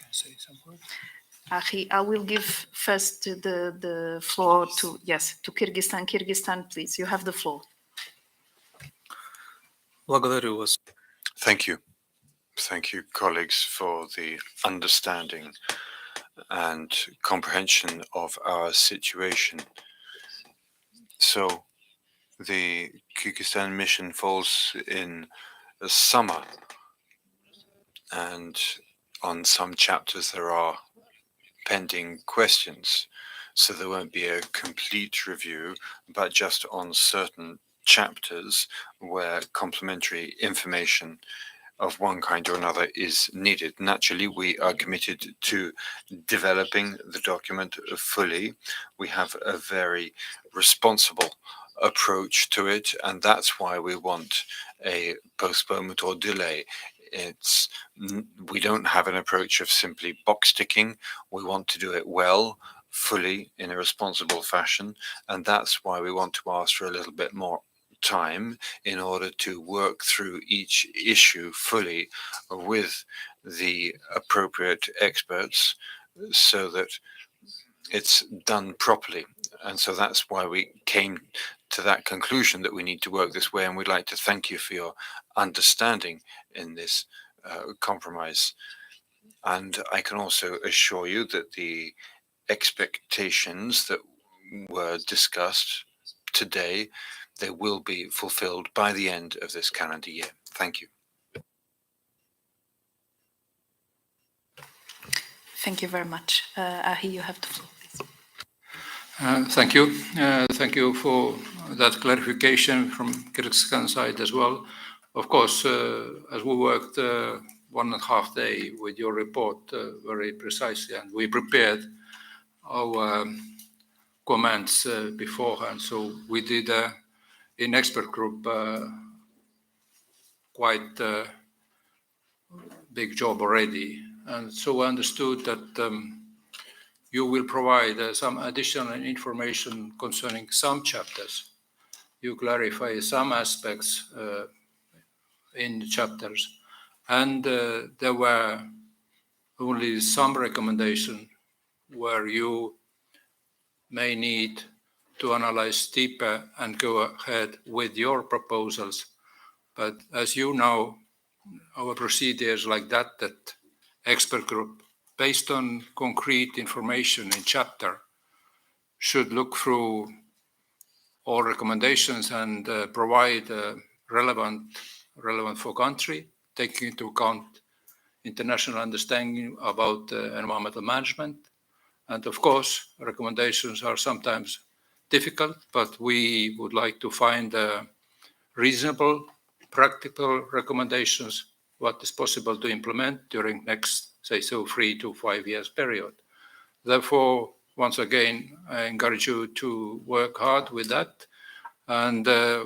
I say some words? Ahi, I will give first the floor to, yes, to Kyrgyzstan. Kyrgyzstan, please, you have the floor. Благодарю вас. Thank you. Thank you, colleagues, for the understanding and comprehension of our situation. So, the Kyrgyzstan mission falls in the summer, and on some chapters there are pending questions. So there won't be a complete review, but just on certain chapters where complementary information of one kind or another is needed. Naturally, we are committed to developing the document fully. We have a very responsible approach to it, and that's why we want a postponement or delay. We don't have an approach of simply box ticking. We want to do it well, fully, in a responsible fashion, and that's why we want to ask for a little bit more time in order to work through each issue fully with the appropriate experts so that it's done properly. And so that's why we came to that conclusion that we need to work this way. And we'd like to thank you for your understanding in this compromise. And I can also assure you that the expectations that were discussed today, they will be fulfilled by the end of this calendar year. Thank you. Thank you very much. Ahi, you have the floor, please. Thank you. Thank you for that clarification from Kyrgyzstan side as well. Of course, as we worked 1.5 days with your report very precisely, and we prepared our comments beforehand. So we did in expert group quite big job already. And so I understood that you will provide some additional information concerning some chapters. You clarify some aspects in the chapters. And there were only some recommendations where you may need to analyze deeper and go ahead with your proposals. But as you know, our procedure is like that expert group, based on concrete information in chapter, should look through all recommendations and provide relevant for country, taking into account international understanding about environmental management. And of course, recommendations are sometimes difficult, but we would like to find reasonable, practical recommendations, what is possible to implement during next, say so, 3 to 5 years period. Therefore, once again, I encourage you to work hard with that. And I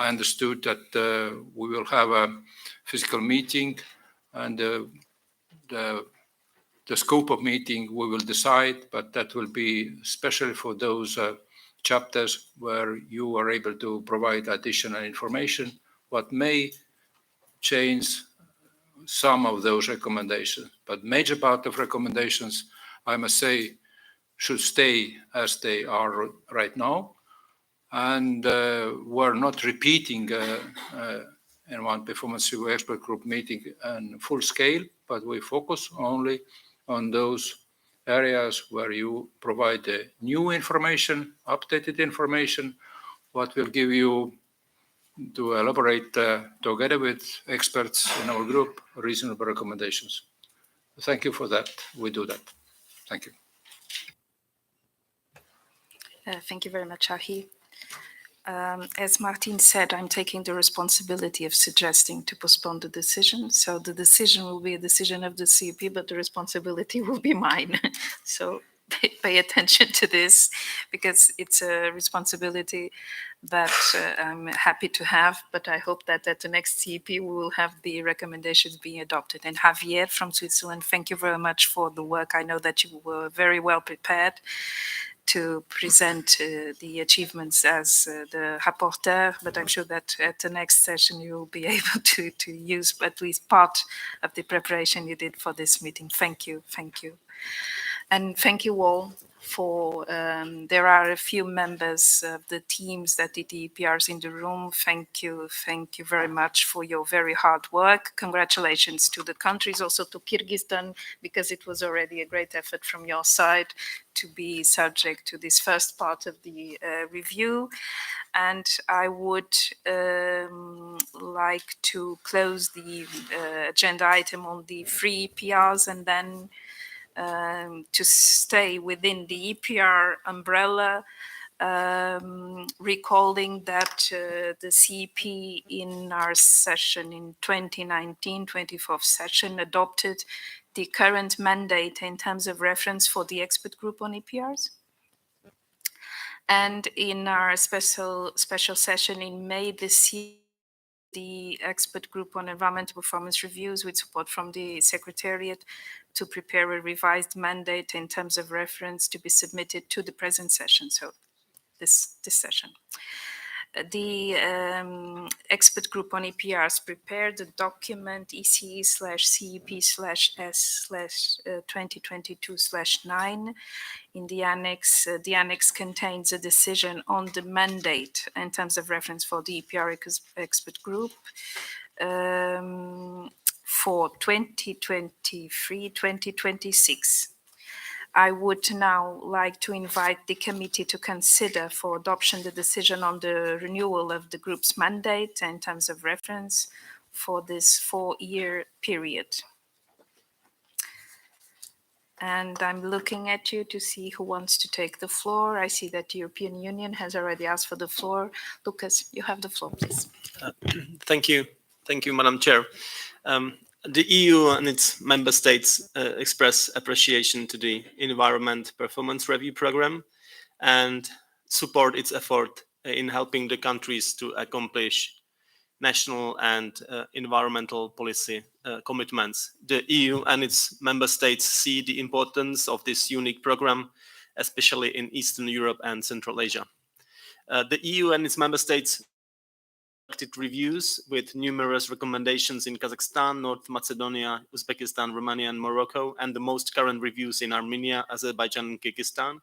understood that we will have a physical meeting, and the scope of meeting we will decide, but that will be especially for those chapters where you are able to provide additional information, what may change some of those recommendations. But major part of recommendations, I must say, should stay as they are right now. And we're not repeating in one performance review expert group meeting on full scale, but we focus only on those areas where you provide new information, updated information, what will give you to elaborate together with experts in our group reasonable recommendations. Thank you for that. We do that. Thank you. Thank you very much, Ahi. As Martin said, I'm taking the responsibility of suggesting to postpone the decision. So the decision will be a decision of the CEP, but the responsibility will be mine. So pay attention to this, because it's a responsibility that I'm happy to have, but I hope that at the next CEP we will have the recommendations being adopted. And Javier from Switzerland, thank you very much for the work. I know that you were very well prepared. to present the achievements as the rapporteur, but I'm sure that at the next session you will be able to use at least part of the preparation you did for this meeting. Thank you, thank you. And thank you all for, there are a few members of the teams that did the EPRs in the room. Thank you very much for your very hard work. Congratulations to the countries, also to Kyrgyzstan, because it was already a great effort from your side to be subject to this first part of the review. And I would like to close the agenda item on the free EPRs and then to stay within the EPR umbrella, recalling that the CEP in our session in 2019, 24th session, adopted the current mandate in terms of reference for the expert group on EPRs. And in our special session in May this year, the expert group on environmental performance reviews with support from the Secretariat to prepare a revised mandate in terms of reference to be submitted to the present session, so this session. The expert group on EPRs prepared the document ECE/CEP/S/2022/9. In the annex contains a decision on the mandate in terms of reference for the EPR expert group for 2023-2026. I would now like to invite the committee to consider for adoption the decision on the renewal of the group's mandate in terms of reference for this 4-year period. And I'm looking at you to see who wants to take the floor. I see that the European Union has already asked for the floor. Lucas, you have the floor, please. Thank you. Thank you, Madam Chair. The EU and its member states express appreciation to the Environment Performance Review Programme and support its effort in helping the countries to accomplish national and environmental policy commitments. The EU and its member states see the importance of this unique program, especially in Eastern Europe and Central Asia. The EU and its member states conducted reviews with numerous recommendations in Kazakhstan, North Macedonia, Uzbekistan, Romania, and Morocco, and the most current reviews in Armenia, Azerbaijan, and Kyrgyzstan.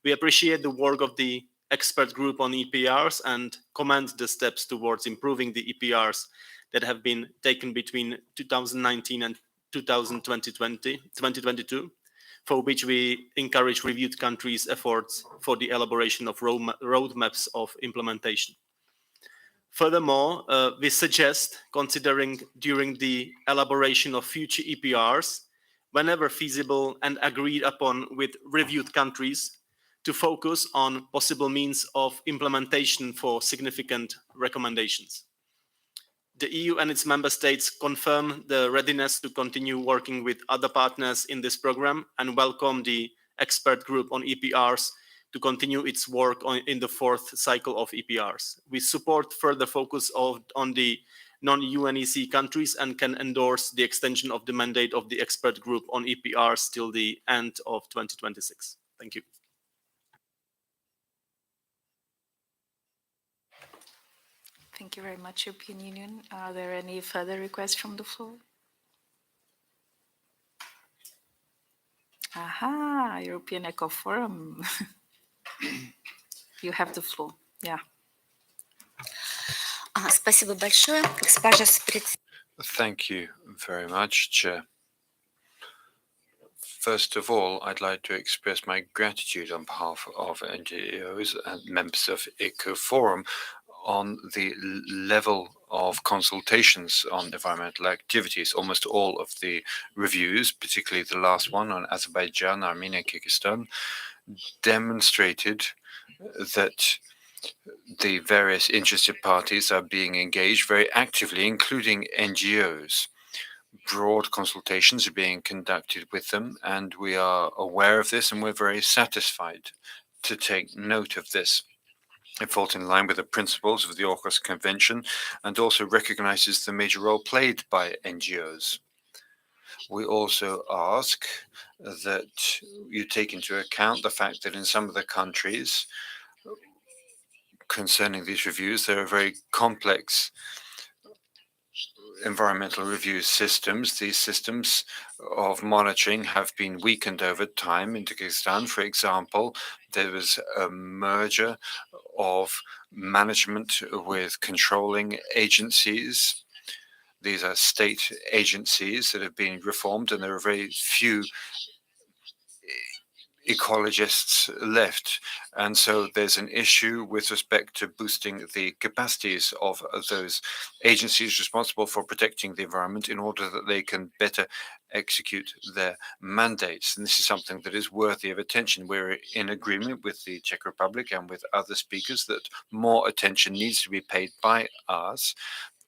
We appreciate the work of the expert group on EPRs and commend the steps towards improving the EPRs that have been taken between 2019 and 2022, for which we encourage reviewed countries' efforts for the elaboration of roadmaps of implementation. Furthermore, we suggest considering during the elaboration of future EPRs, whenever feasible and agreed upon with reviewed countries, to focus on possible means of implementation for significant recommendations. The EU and its member states confirm the readiness to continue working with other partners in this program and welcome the expert group on EPRs to continue its work in the 4th cycle of EPRs. We support further focus on the non-UNECE countries and can endorse the extension of the mandate of the expert group on EPRs till the end of 2026. Thank you. Thank you very much, European Union. Are there any further requests from the floor? Aha, European Eco Forum. You have the floor. Yeah. Спасибо большое, госпожа председатель. Thank you very much, Chair. First of all, I'd like to express my gratitude on behalf of NGOs and members of Eco Forum on the level of consultations on environmental activities. Almost all of the reviews, particularly the last one on Azerbaijan, Armenia, and Kyrgyzstan, demonstrated that the various interested parties are being engaged very actively, including NGOs. Broad consultations are being conducted with them, and we are aware of this, and we're very satisfied to take note of this. It falls in line with the principles of the Aarhus Convention and also recognizes the major role played by NGOs. We also ask that you take into account the fact that in some of the countries concerning these reviews, there are very complex environmental review systems. These systems of monitoring have been weakened over time. In Kyrgyzstan, for example, there was a merger of management with controlling agencies. These are state agencies that have been reformed, and there are very few ecologists left. And so there's an issue with respect to boosting the capacities of those agencies responsible for protecting the environment in order that they can better execute their mandates. And this is something that is worthy of attention. We're in agreement with the Czech Republic and with other speakers that more attention needs to be paid by us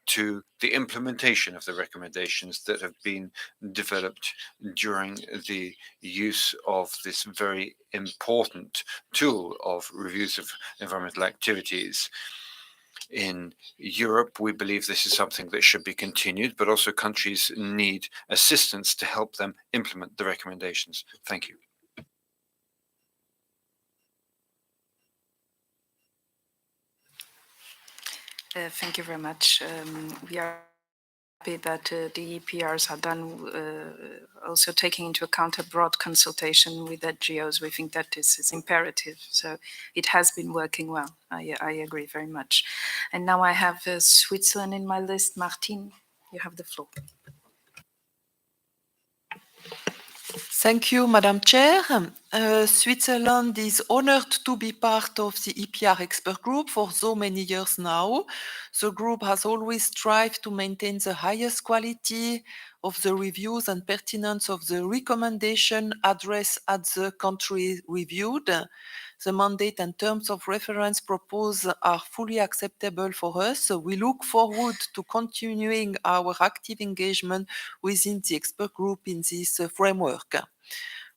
to the implementation of the recommendations that have been developed during the use of this very important tool of reviews of environmental activities. In Europe, we believe this is something that should be continued, but also countries need assistance to help them implement the recommendations. Thank you. Thank you very much. We are happy that the EPRs are done also taking into account a broad consultation with NGOs. We think that this is imperative. So it has been working well. I agree very much. And now I have Switzerland in my list. Martin, you have the floor. Thank you, Madam Chair. Switzerland is honored to be part of the EPR expert group for so many years now. The group has always strived to maintain the highest quality of the reviews and pertinence of the recommendation addressed at the country reviewed. The mandate and terms of reference proposed are fully acceptable for us. We look forward to continuing our active engagement within the expert group in this framework.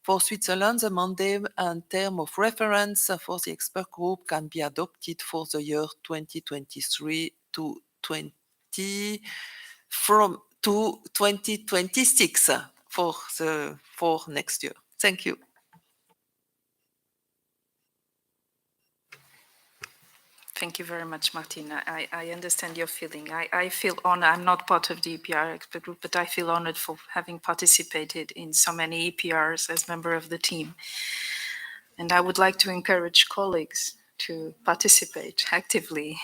For Switzerland, the mandate and term of reference for the expert group can be adopted for the year 2023 to 2026 for next year. Thank you. Thank you very much, Martina. I understand your feeling. I feel honored. I'm not part of the EPR expert group, but I feel honored for having participated in so many EPRs as member of the team. And I would like to encourage colleagues to participate actively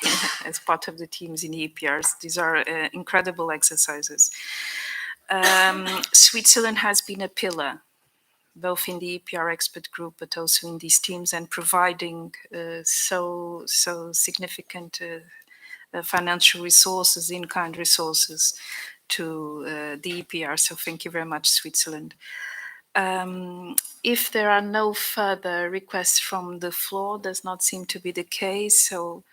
as part of the teams in EPRs. These are incredible exercises. Switzerland has been a pillar both in the EPR expert group, but also in these teams, and providing so significant financial resources, in-kind resources to the EPR. So thank you very much, Switzerland. If there are no further requests from the floor, does not seem to be the case. So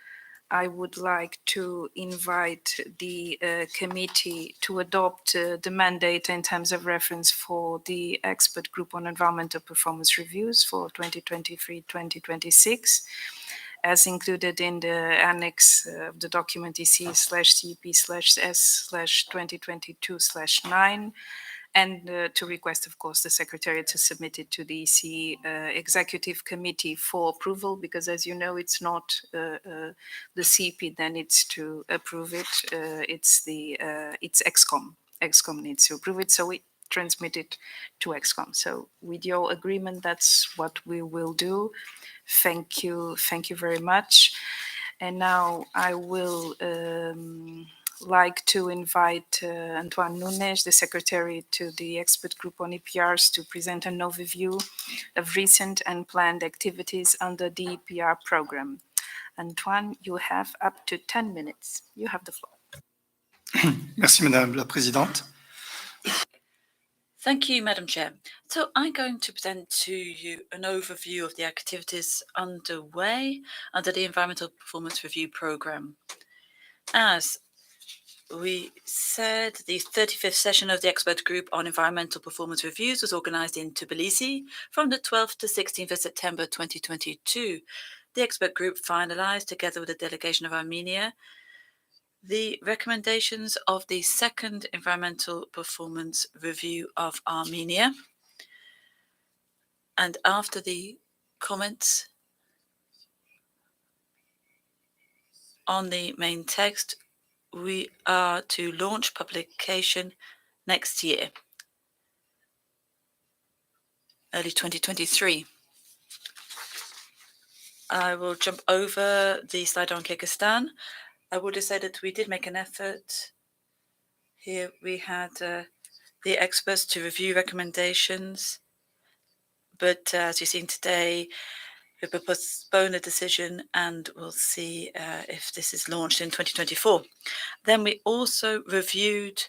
I would like to invite the committee to adopt the mandate in terms of reference for the expert group on environmental performance reviews for 2023-2026, as included in the annex of the document EC/CEP/S/2022/9, and to request, of course, the Secretariat to submit it to the EC Executive Committee for approval, because as you know, it's not the CEP then it's to approve it, it's EXCOM. EXCOM needs to approve it, so we transmit it to EXCOM. So with your agreement, that's what we will do. Thank you very much. And now I will like to invite Antoine Nunes, the Secretary to the Expert Group on EPRs, to present an overview of recent and planned activities under the EPR program. Antoine, you have up to 10 minutes. You have the floor. Merci, Madame la Présidente. Thank you, Madam Chair. So I'm going to present to you an overview of the activities underway under the Environmental Performance Review Programme. As we said, the 35th session of the Expert Group on Environmental Performance Reviews was organized in Tbilisi from the 12th to 16th of September 2022. The Expert Group finalized, together with a delegation of Armenia, the recommendations of the second environmental performance review of Armenia. And after the comments on the main text, we are to launch publication next year, early 2023. I will jump over the slide on Kyrgyzstan. I would have said that we did make an effort. Here we had the experts to review recommendations, but as you've seen today, we will postpone a decision and we'll see if this is launched in 2024. Then we also reviewed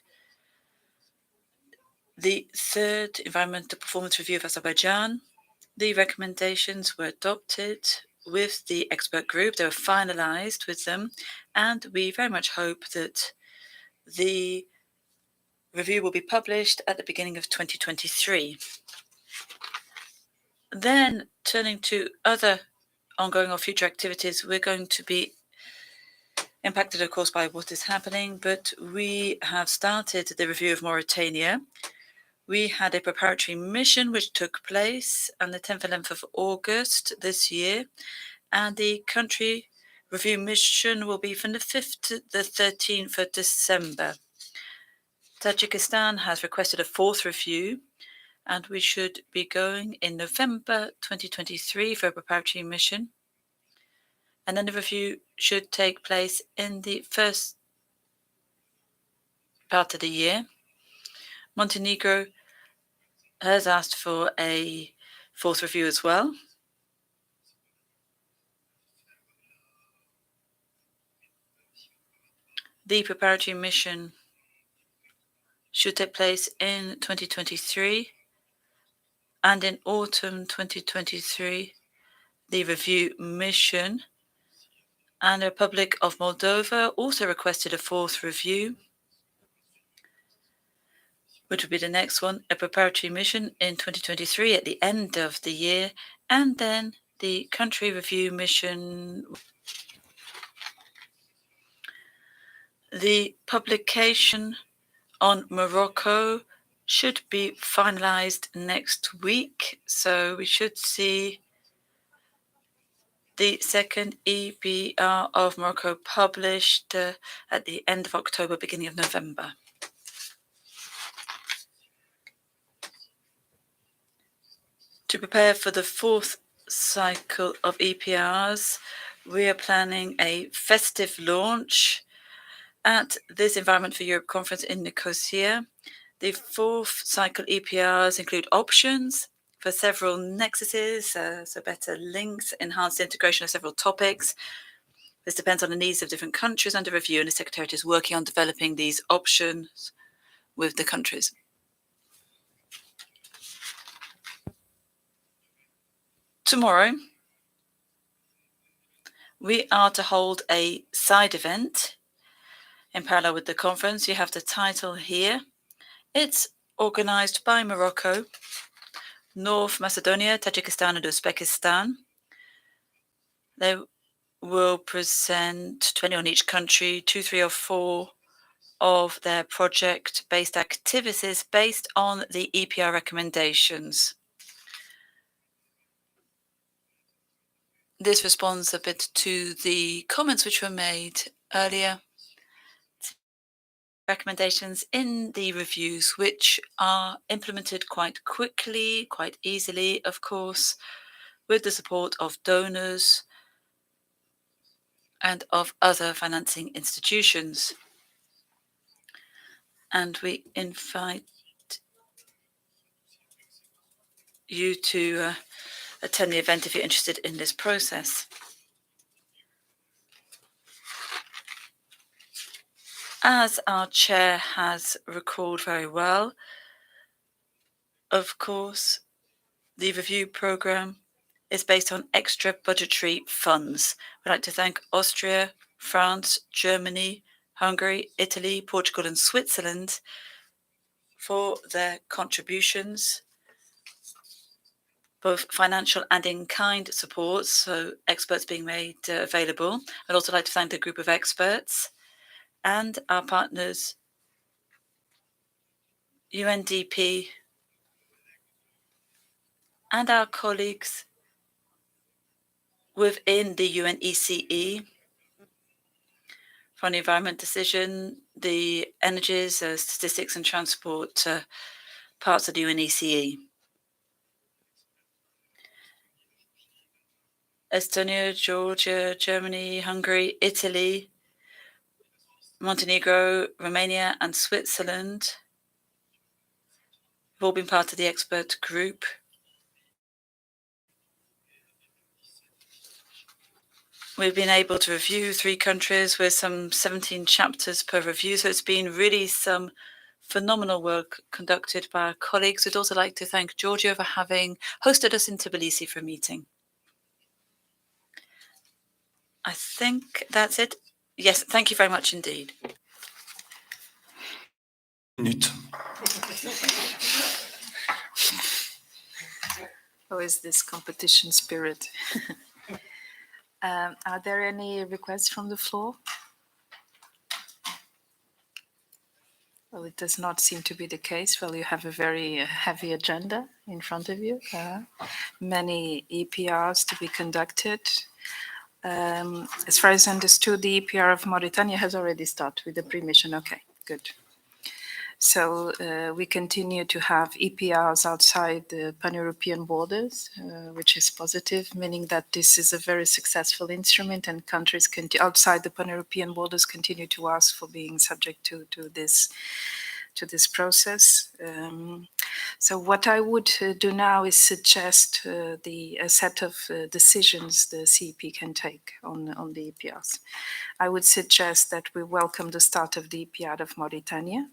the third environmental performance review of Azerbaijan. The recommendations were adopted with the expert group. They were finalized with them, and we very much hope that the review will be published at the beginning of 2023. Then, turning to other ongoing or future activities, we're going to be impacted, of course, by what is happening, but we have started the review of Mauritania. We had a preparatory mission which took place on the 10th and 11th of August this year, and the country review mission will be from the 5th to the 13th of December. Tajikistan has requested a fourth review, and we should be going in November 2023 for a preparatory mission. And then the review should take place in the first part of the year. Montenegro has asked for a fourth review as well. The preparatory mission should take place in 2023, and in autumn 2023, the review mission. And the Republic of Moldova also requested a fourth review, which will be the next one, a preparatory mission in 2023 at the end of the year, and then the country review mission. The publication on Morocco should be finalized next week, so we should see the second EPR of Morocco published at the end of October, beginning of November. To prepare for the fourth cycle of EPRs, we are planning a festive launch at this Environment for Europe conference in Nicosia. The fourth cycle EPRs include options for several nexuses, so better links, enhanced integration of several topics. This depends on the needs of different countries under review, and the Secretariat is working on developing these options with the countries. Tomorrow, we are to hold a side event in parallel with the conference. You have the title here. It's organized by Morocco, North Macedonia, Tajikistan, and Uzbekistan. They will present 20 on each country, 2, 3, or 4 of their project-based activities based on the EPR recommendations. This responds a bit to the comments which were made earlier. Recommendations in the reviews, which are implemented quite quickly, quite easily, of course, with the support of donors and of other financing institutions. And we invite you to attend the event if you're interested in this process. As our chair has recalled very well, of course, the review program is based on extra budgetary funds. We'd like to thank Austria, France, Germany, Hungary, Italy, Portugal, and Switzerland for their contributions, both financial and in-kind support, so experts being made available. I'd also like to thank the group of experts and our partners, UNDP, and our colleagues within the UNECE for an environment decision, the energies, statistics and transport parts of the UNECE. Estonia, Georgia, Germany, Hungary, Italy, Montenegro, Romania, and Switzerland have all been part of the expert group. We've been able to review 3 countries with some 17 chapters per review, so it's been really some phenomenal work conducted by our colleagues. We'd also like to thank Georgia for having hosted us in Tbilisi for a meeting. I think that's it. Yes, thank you very much indeed. How is this competition spirit? Are there any requests from the floor? Well, it does not seem to be the case. Well, you have a very heavy agenda in front of you. Many EPRs to be conducted. As far as I understood, the EPR of Mauritania has already started with the pre-mission. Okay, good. So we continue to have EPRs outside the pan-European borders, which is positive, meaning that this is a very successful instrument and countries outside the pan-European borders continue to ask for being subject to this process. So what I would do now is suggest a set of decisions the CEP can take on the EPRs. I would suggest that we welcome the start of the EPR of Mauritania.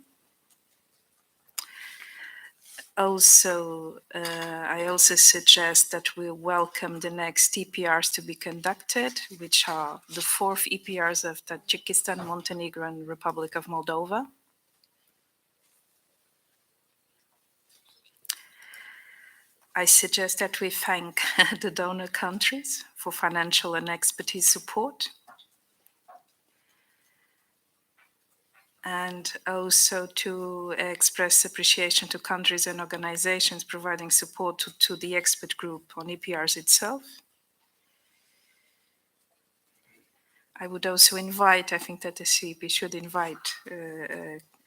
Also, I also suggest that we welcome the next EPRs to be conducted, which are the 4th EPRs of Tajikistan, Montenegro, and Republic of Moldova. I suggest that we thank the donor countries for financial and expertise support. And also to express appreciation to countries and organizations providing support to the expert group on EPRs itself. I would also invite, I think that the CEP should invite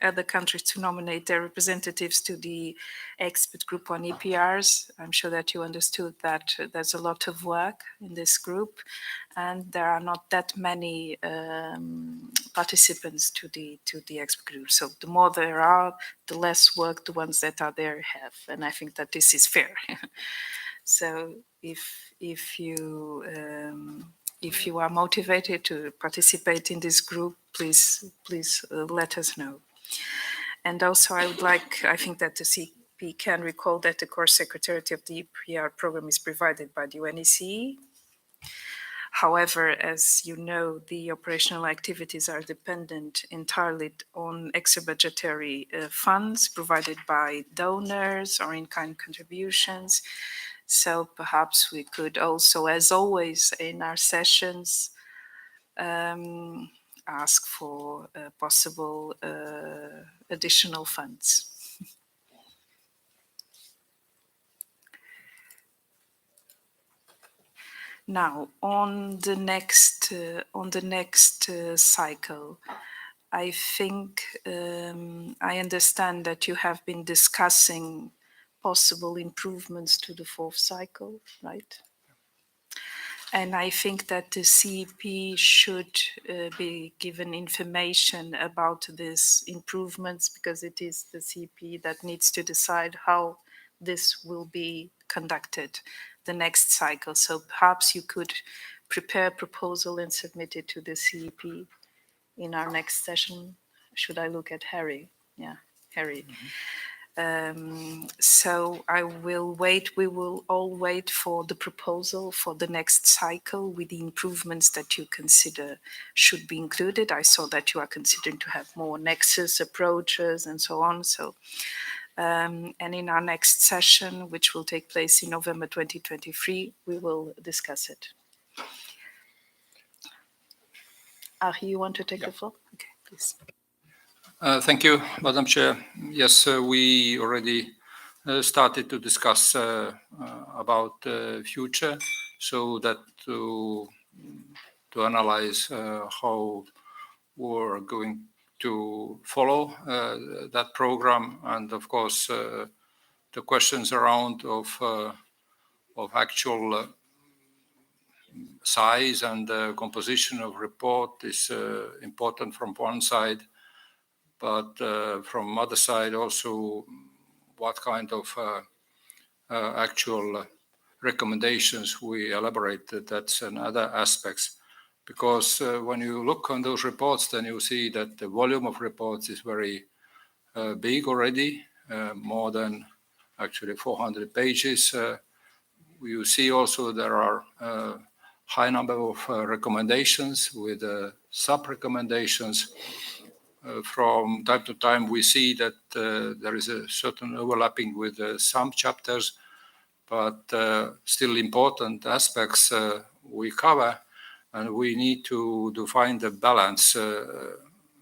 other countries to nominate their representatives to the expert group on EPRs. I'm sure that you understood that there's a lot of work in this group and there are not that many participants to the expert group. So the more there are, the less work the ones that are there have. And I think that this is fair. So if you are motivated to participate in this group, please let us know. And also I think that the CEP can recall that the core secretariat of the EPR program is provided by the UNECE. However, as you know, the operational activities are dependent entirely on extra budgetary funds provided by donors or in-kind contributions. So perhaps we could also, as always in our sessions, ask for possible additional funds. Now, on the next cycle, I think I understand that you have been discussing possible improvements to the 4th cycle, right? And I think that the CEP should be given information about these improvements because it is the CEP that needs to decide how this will be conducted the next cycle. So perhaps you could prepare a proposal and submit it to the CEP in our next session. Should I look at Harry? Yeah, Harry. So I will wait, we will all wait for the proposal for the next cycle with the improvements that you consider should be included. I saw that you are considering to have more nexus approaches and so on. So, and in our next session, which will take place in November 2023, we will discuss it. Arie, you want to take the floor? Okay. please. Thank you, Madam Chair. Yes, we already started to discuss about the future, so that to analyze how we're going to follow that program, and of course the questions around of actual size and composition of report is important from one side, but from other side also what kind of actual recommendations we elaborated, that's another aspects. Because when you look on those reports, then you see that the volume of reports is very big already, more than actually 400 pages. You see also there are high number of recommendations with sub-recommendations. From time to time, we see that there is a certain overlapping with some chapters, but still important aspects we cover, and we need to find a balance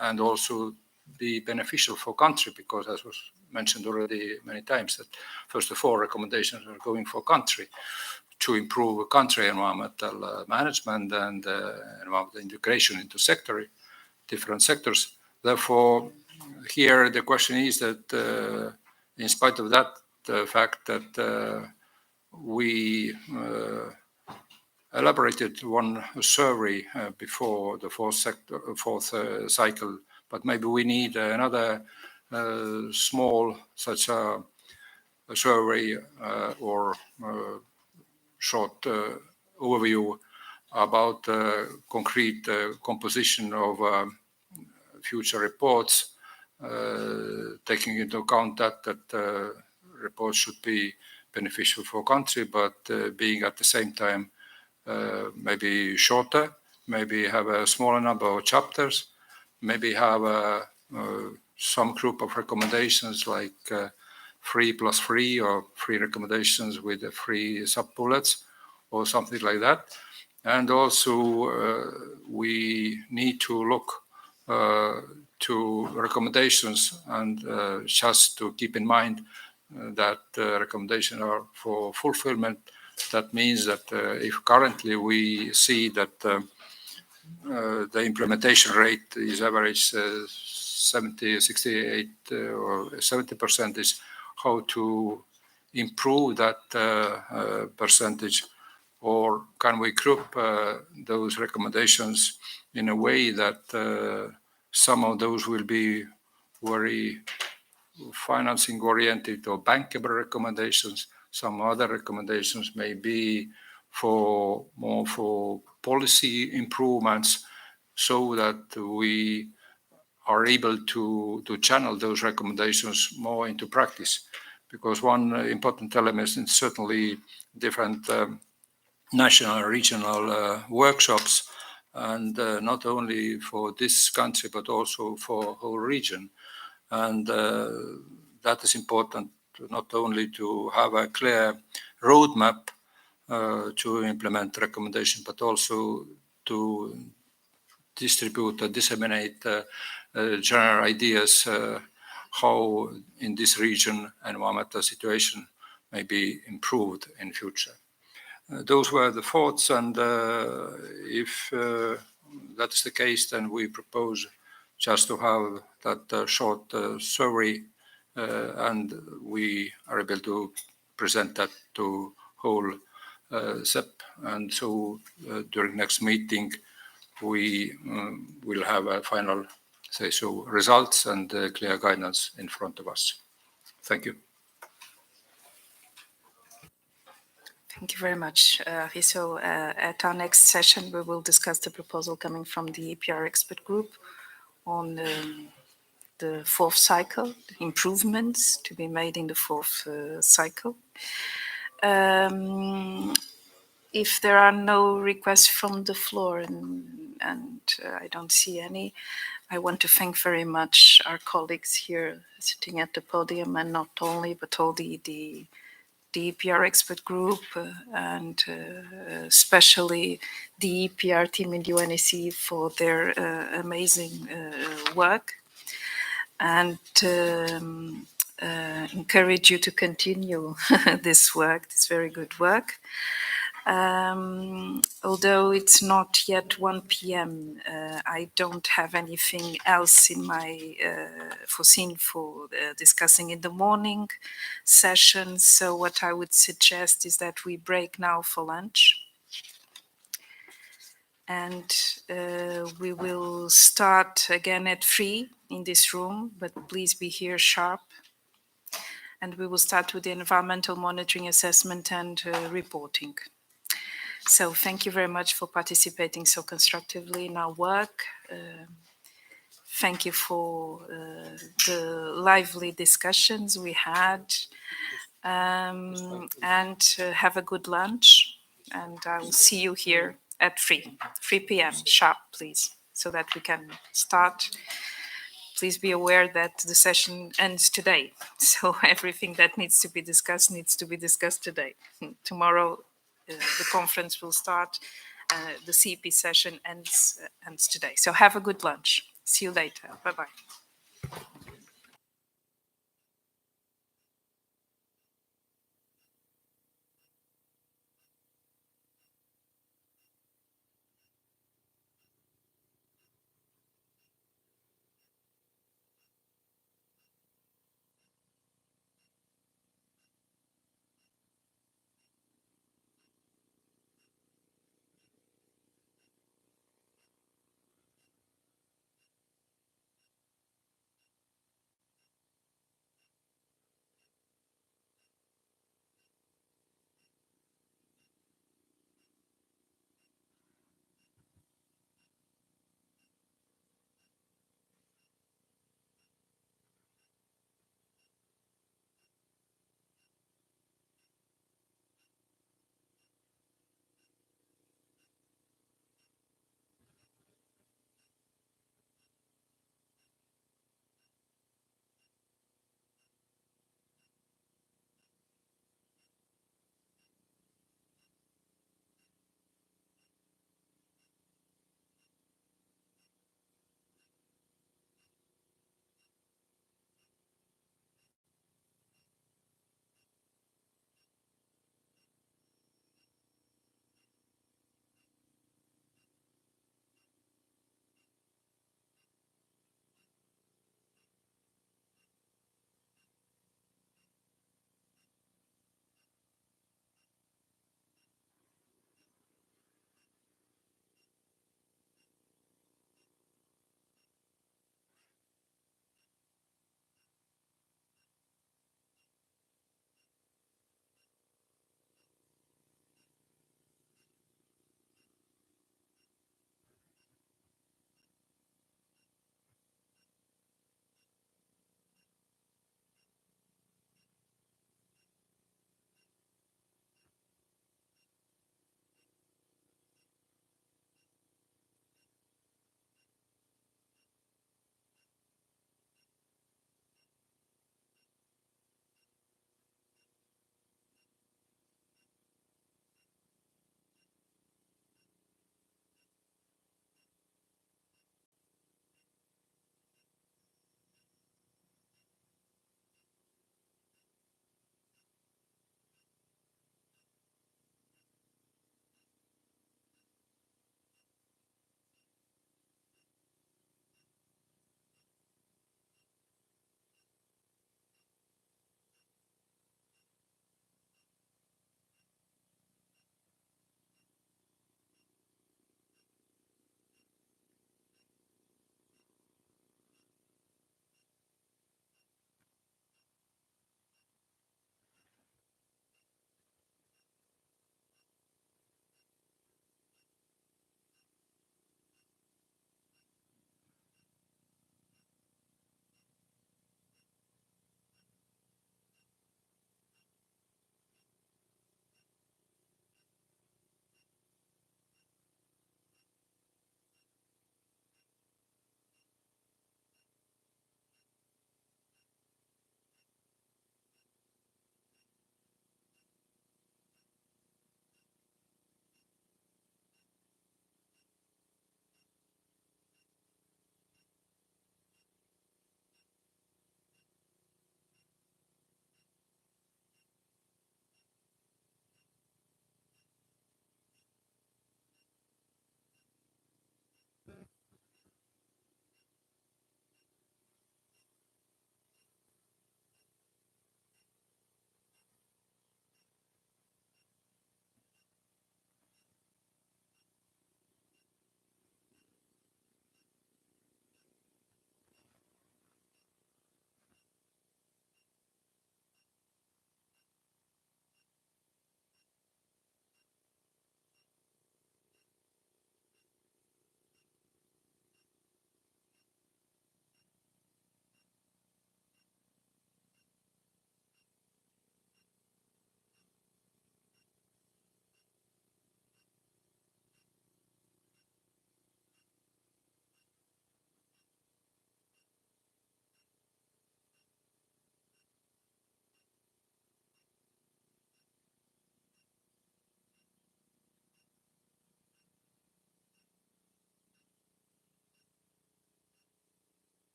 and also be beneficial for country, because as was mentioned already many times, that first of all recommendations are going for country to improve country environmental management and environmental integration into different sectors. Therefore, here the question is that in spite of that, the fact that we elaborated one survey before the fourth cycle, but maybe we need another small such a survey or short overview about concrete composition of future reports, taking into account that reports should be beneficial for country, but being at the same time maybe shorter, maybe have a smaller number of chapters, maybe have some group of recommendations like 3+3 or 3 recommendations with 3 sub-bullets or something like that. And also we need to look to recommendations and just to keep in mind that recommendations are for fulfillment. That means that if currently we see that the implementation rate is average 70, 68 or 70%, is how to improve that percentage, or can we group those recommendations in a way that some of those will be very financing oriented or bankable recommendations, some other recommendations may be more for policy improvements, so that we are able to channel those recommendations more into practice. Because one important element is certainly different national and regional workshops, and not only for this country, but also for whole region. And that is important, not only to have a clear roadmap to implement recommendation, but also to distribute and disseminate general ideas how in this region environmental situation may be improved in future. Those were the thoughts, and if that's the case, then we propose just to have that short survey, and we are able to present that to whole CEP. And so during next meeting, we will have a final, results and clear guidance in front of us. Thank you. Thank you very much. So at our next session, we will discuss the proposal coming from the EPR expert group on the fourth cycle, improvements to be made in the fourth cycle. If there are no requests from the floor, and I don't see any, I want to thank very much our colleagues here sitting at the podium, and not only, but all the the EPR expert group and especially the EPR team in UNECE for their amazing work, and encourage you to continue this work, this very good work. Although it's not yet 1 p.m., I don't have anything else in my foreseen for discussing in the morning session. So what I would suggest is that we break now for lunch. And we will start again at 3 in this room, but please be here sharp. And we will start with the environmental monitoring, assessment and reporting. So thank you very much for participating so constructively in our work. Thank you for the lively discussions we had. And have a good lunch. And I will see you here at 3 p.m. sharp, please, so that we can start. Please be aware that the session ends today. So everything that needs to be discussed today. Tomorrow, the conference will start. The CEP session ends today. So have a good lunch. See you later. Bye-bye.